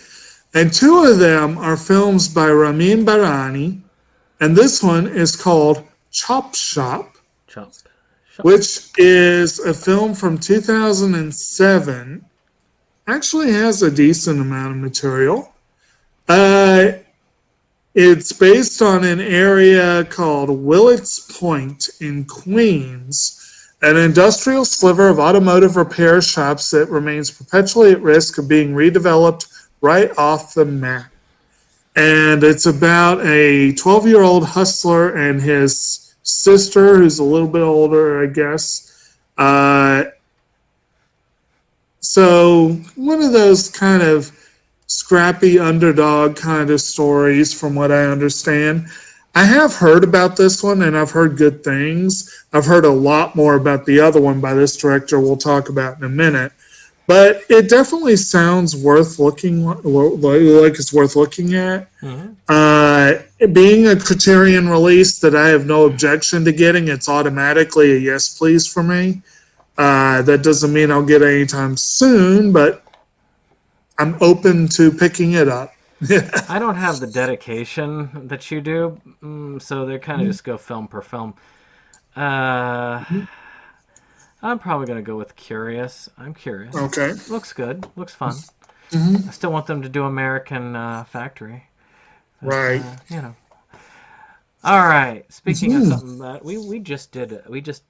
And 2 of them are films by Ramin Barani. And this one is called Chop Shop, which is a film from 2007. Actually has a decent amount of material. It's based on an area called Willets Point in Queens, an industrial sliver of automotive repair shops that remains perpetually at risk of being redeveloped right off the map. And it's about a 12-year-old hustler and his sister, who's a little bit older, I guess. So one of those kind of scrappy underdog kind of stories, from what I understand. I have heard about this one, and I've heard good things. I've heard a lot more about the other one by this director we'll talk about in a minute. But it definitely sounds worth looking like it's worth looking at. Being a Criterion release that I have no objection to getting, it's automatically a yes, please for me. That doesn't mean I'll get it anytime soon, but I'm open to picking it up. I don't have the dedication that you do, so they kind of just go film per film. I'm probably going to go with Curious. I'm curious. Okay. Looks good. Looks fun. I still want them to do American Factory. Right. All right. Speaking of something that we just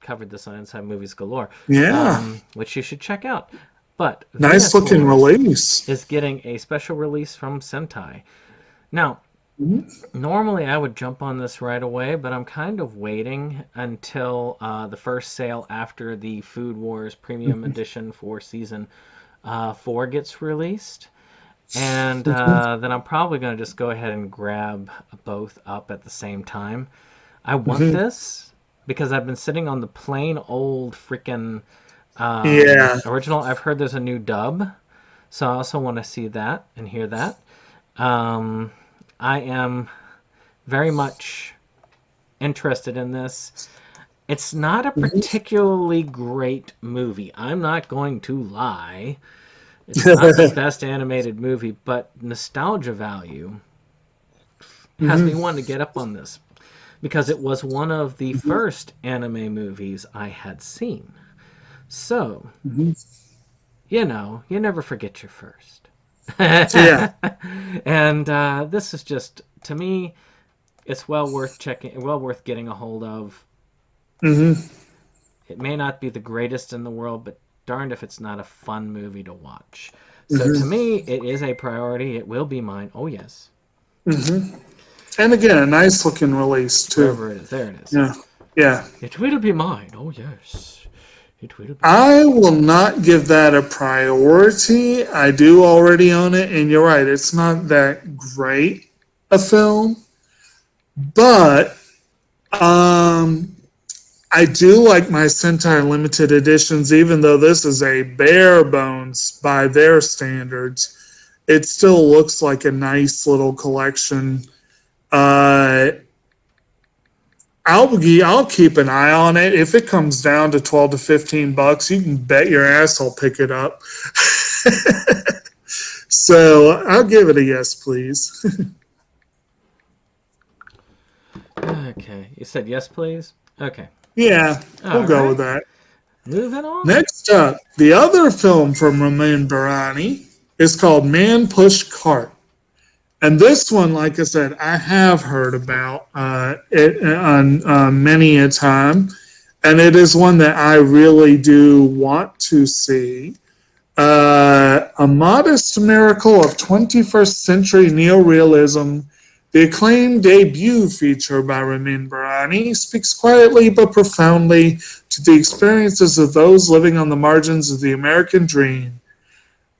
covered this on Inside Movies Galore. Yeah. Which you should check out. But nice looking release. Is getting a special release from Sentai. Now, normally I would jump on this right away, but I'm kind of waiting until the first sale after the Food Wars Premium Edition for Season 4 gets released. And then I'm probably going to just go ahead and grab both up at the same time. I want this because I've been sitting on the plain old freaking original. I've heard there's a new dub, so I also want to see that and hear that. I am very much interested in this. It's not a particularly great movie. I'm not going to lie. It's not the best animated movie, but nostalgia value has me wanting to get up on this because it was one of the first anime movies I had seen. So, you never forget your first. Yeah. And this is just, to me, it's well worth getting a hold of. It may not be the greatest in the world, but darned if it's not a fun movie to watch. So to me, it is a priority. It will be mine. Oh, yes. And again, a nice looking release, too. Wherever it is. There it is. Yeah. It will be mine. Oh, yes. It will be. I will not give that a priority. I do already own it, and you're right. It's not that great a film. But I do like my Sentai limited editions, even though this is a bare bones by their standards. It still looks like a nice little collection. I'll keep an eye on it. If it comes down to $12 to $15, you can bet your ass I'll pick it up. So I'll give it a yes, please. Okay. You said yes, please? Okay. Yeah, we'll go with that. Moving on. Next up, the other film from Ramin Barani is called Man Push Cart. And this one, like I said, I have heard about it on many a time. And it is one that I really do want to see. A modest miracle of 21st century neorealism. The acclaimed debut feature by Ramin Barani speaks quietly but profoundly to the experiences of those living on the margins of the American dream.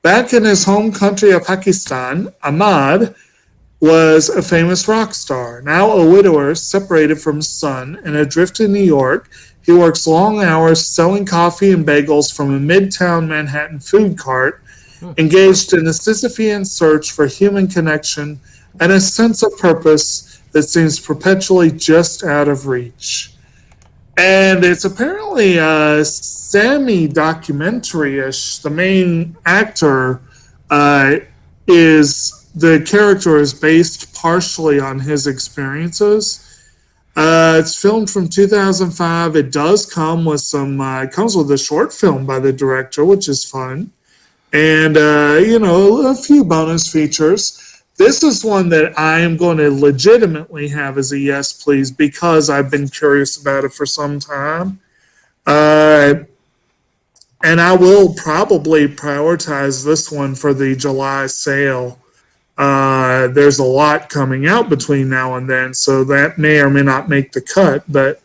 Back in his home country of Pakistan, Ahmad was a famous rock star. Now a widower, separated from his son, and adrift in New York, he works long hours selling coffee and bagels from a midtown Manhattan food cart, engaged in a Sisyphean search for human connection and a sense of purpose that seems perpetually just out of reach. And it's apparently semi-documentary-ish. The main actor the character is based partially on his experiences. It's filmed from 2005. It does come with comes with a short film by the director, which is fun. And, a few bonus features. This is one that I am going to legitimately have as a yes, please, because I've been curious about it for some time. And I will probably prioritize this one for the July sale. There's a lot coming out between now and then, so that may or may not make the cut, but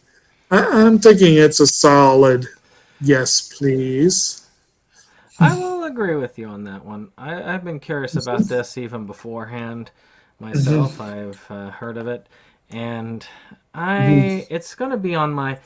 I'm thinking it's a solid yes, please. I will agree with you on that one. I've been curious about this even beforehand myself. I've heard of it, and it's going to be on my.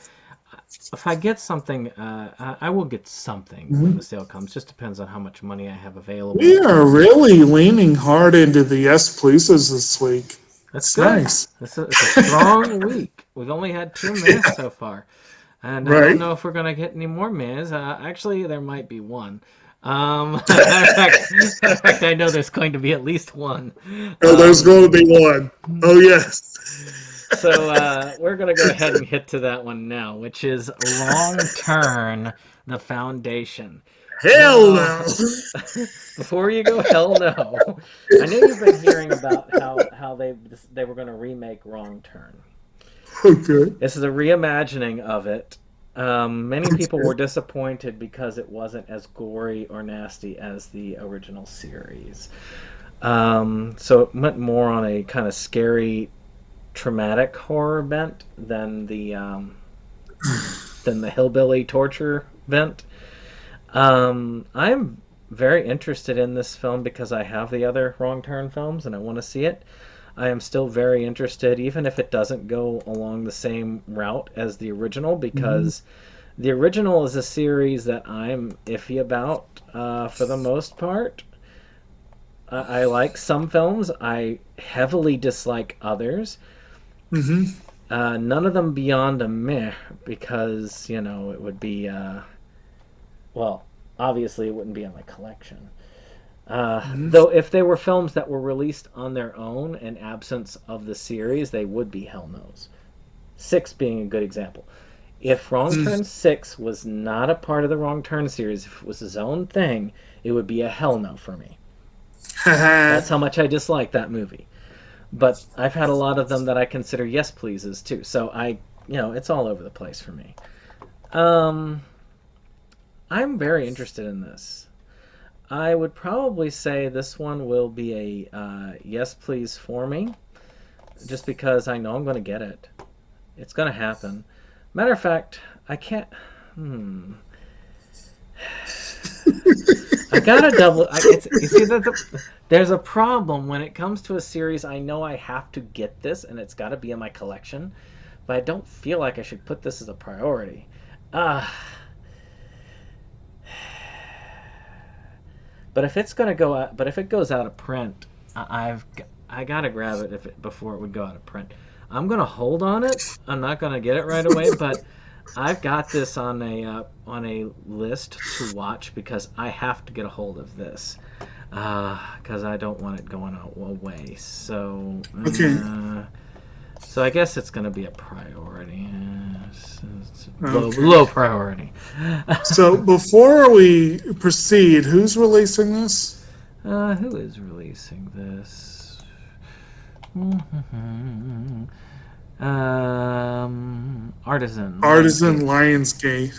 If I get something, I will get something when the sale comes. Just depends on how much money I have available. We are really leaning hard into the yes pleases this week. That's It's good. nice. It's a strong week. We've only had 2 minutes so far. And I Right. don't know if we're going to get any more minutes. Actually, there might be one. In fact, I know there's going to be at least one. Oh, there's going to be one. Oh, yes. So we're going to go ahead and hit to that one now, which is Wrong Turn, The Foundation. Hell no. Before you go, hell no. I know you've been hearing about how they were going to remake Wrong Turn. Okay. This is a reimagining of it. Many people were disappointed because it wasn't as gory or nasty as the original series. So it went more on a kind of scary, traumatic horror bent than the hillbilly torture bent. I'm very interested in this film because I have the other Wrong Turn films and I want to see it. I am still very interested, even if it doesn't go along the same route as the original, because the original is a series that I'm iffy about for the most part. I like some films. I heavily dislike others. None of them beyond a meh, because, it would be, obviously it wouldn't be in my collection. Though if they were films that were released on their own in absence of the series, they would be hell no's. 6 being a good example. If Wrong Turn 6 was not a part of the Wrong Turn series, if it was his own thing, it would be a hell no for me. That's how much I dislike that movie. But I've had a lot of them that I consider yes pleases too. So it's all over the place for me. I'm very interested in this. I would probably say this one will be a yes please for me, just because I know I'm going to get it. It's going to happen. Matter of fact, I can't. I gotta double. You see, there's a problem when it comes to a series. I know I have to get this, and it's got to be in my collection, but I don't feel like I should put this as a priority. But if it's gonna go out, if it goes out of print, I gotta grab it before it would go out of print. I'm gonna hold on it. I'm not gonna get it right away, but I've got this on a list to watch because I have to get a hold of this because I don't want it going away. So Okay. So I guess it's gonna be a priority. Low priority. So before we proceed, who's releasing this? Who is releasing this? Artisan. Artisan Lionsgate.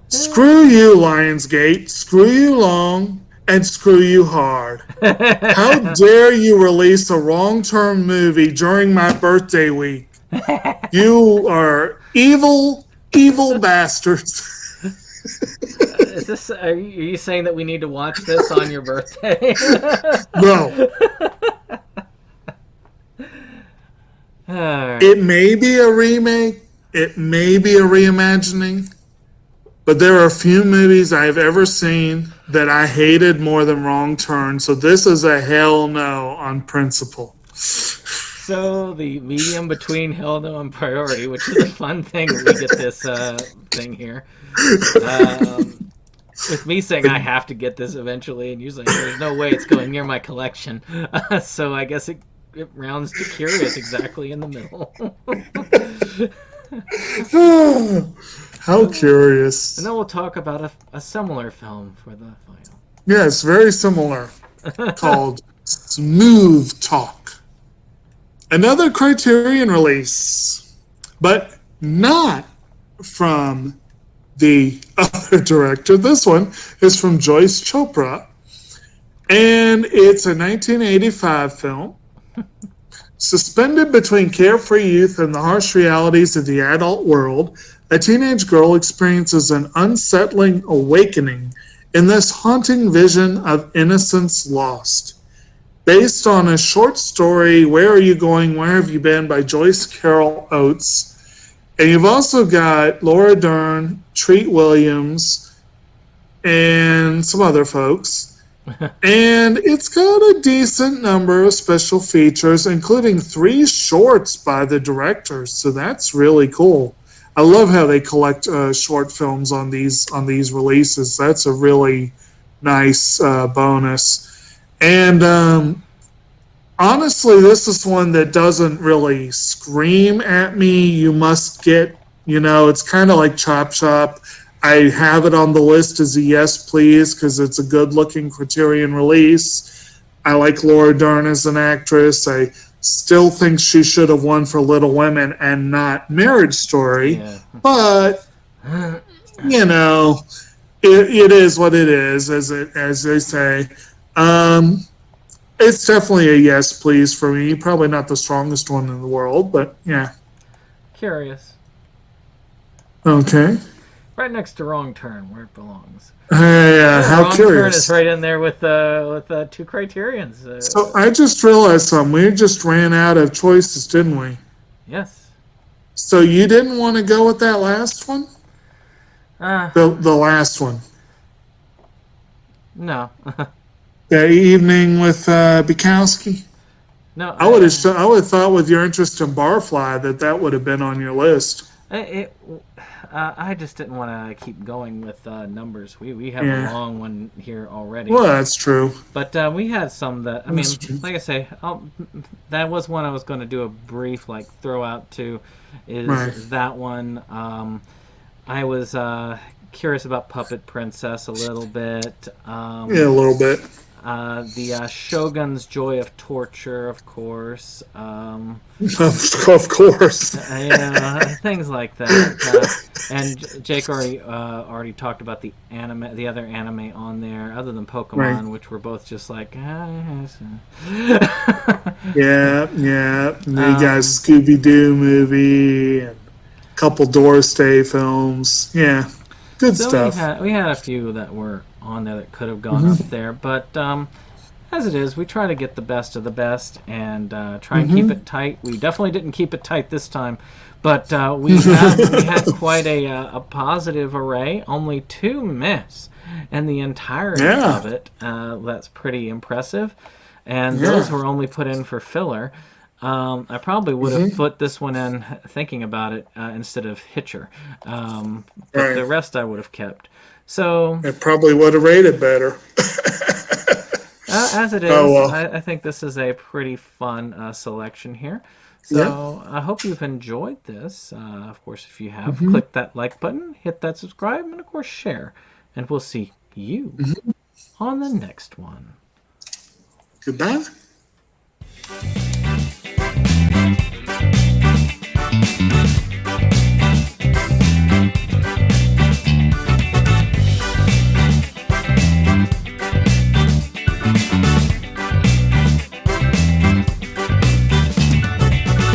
Screw you, Lionsgate. Screw you long, and screw you hard. How dare you release a Wrong Turn movie during my birthday week? You are evil, evil bastards. Is this? Are you saying that we need to watch this on your birthday? No. Alright. It may be a remake. It may be a reimagining. But there are a few movies I've ever seen that I hated more than Wrong Turn. So this is a hell no on principle. So the medium between hell no and priority, which is a fun thing when we get this thing here. With me saying I have to get this eventually, and you saying there's no way it's going near my collection. So I guess it rounds to curious exactly in the middle. How curious. And then we'll talk about a similar film for the final. Yes, very similar. Called Smooth Talk. Another Criterion release, but not from the other director. This one is from Joyce Chopra, and it's a 1985 film. Suspended between carefree youth and the harsh realities of the adult world, a teenage girl experiences an unsettling awakening in this haunting vision of innocence lost. based on a short story, Where Are You Going, Where Have You Been by Joyce Carol Oates. And you've also got Laura Dern, Treat Williams, and some other folks. And it's got a decent number of special features, including 3 shorts by the directors. So that's really cool. I love how they collect short films on these releases. That's a really nice bonus. And honestly, this is one that doesn't really scream at me. You must get, it's kind of like Chop Shop. I have it on the list as a yes, please, because it's a good-looking Criterion release. I like Laura Dern as an actress. I still think she should have won for Little Women and not Marriage Story. Yeah. But, it is what it is, as they say. It's definitely a yes, please, for me. Probably not the strongest one in the world, but yeah. Curious. Okay. Right next to Wrong Turn, where it belongs. How Wrong curious. Turn is right in there with 2 Criterions. So I just realized something. We just ran out of choices, didn't we? Yes. So you didn't want to go with that last one? The last one. No. That evening with Bukowski? No. I would have thought with your interest in Barfly that would have been on your list. I just didn't want to keep going with numbers. We have a long one here already. Well, that's true. But we had some that, like I say, that was one I was going to do a brief throw out to, is that one. I was curious about Puppet Princess a little bit. A little bit. The Shogun's Joy of Torture, of course. Of course. Things like that. And Jake already talked about the other anime on there, other than Pokemon, which were both just like. Yeah. You guys, Scooby-Doo movie, and a couple Doorstay films. Yeah, good stuff. We had a few that were on there that could have gone up there, but as it is, we try to get the best of the best and try and keep it tight. We definitely didn't keep it tight this time, but we had quite a positive array. Only 2 miss in the entirety of it. That's pretty impressive, and those were only put in for filler. I probably would have put this one in thinking about it instead of Hitcher, but the rest I would have kept. So it probably would have rated better. As it is, I think this is a pretty fun selection here. So I hope you've enjoyed this. Of course, if you have, click that like button, hit that subscribe, and of course share. And we'll see you on the next one. Goodbye.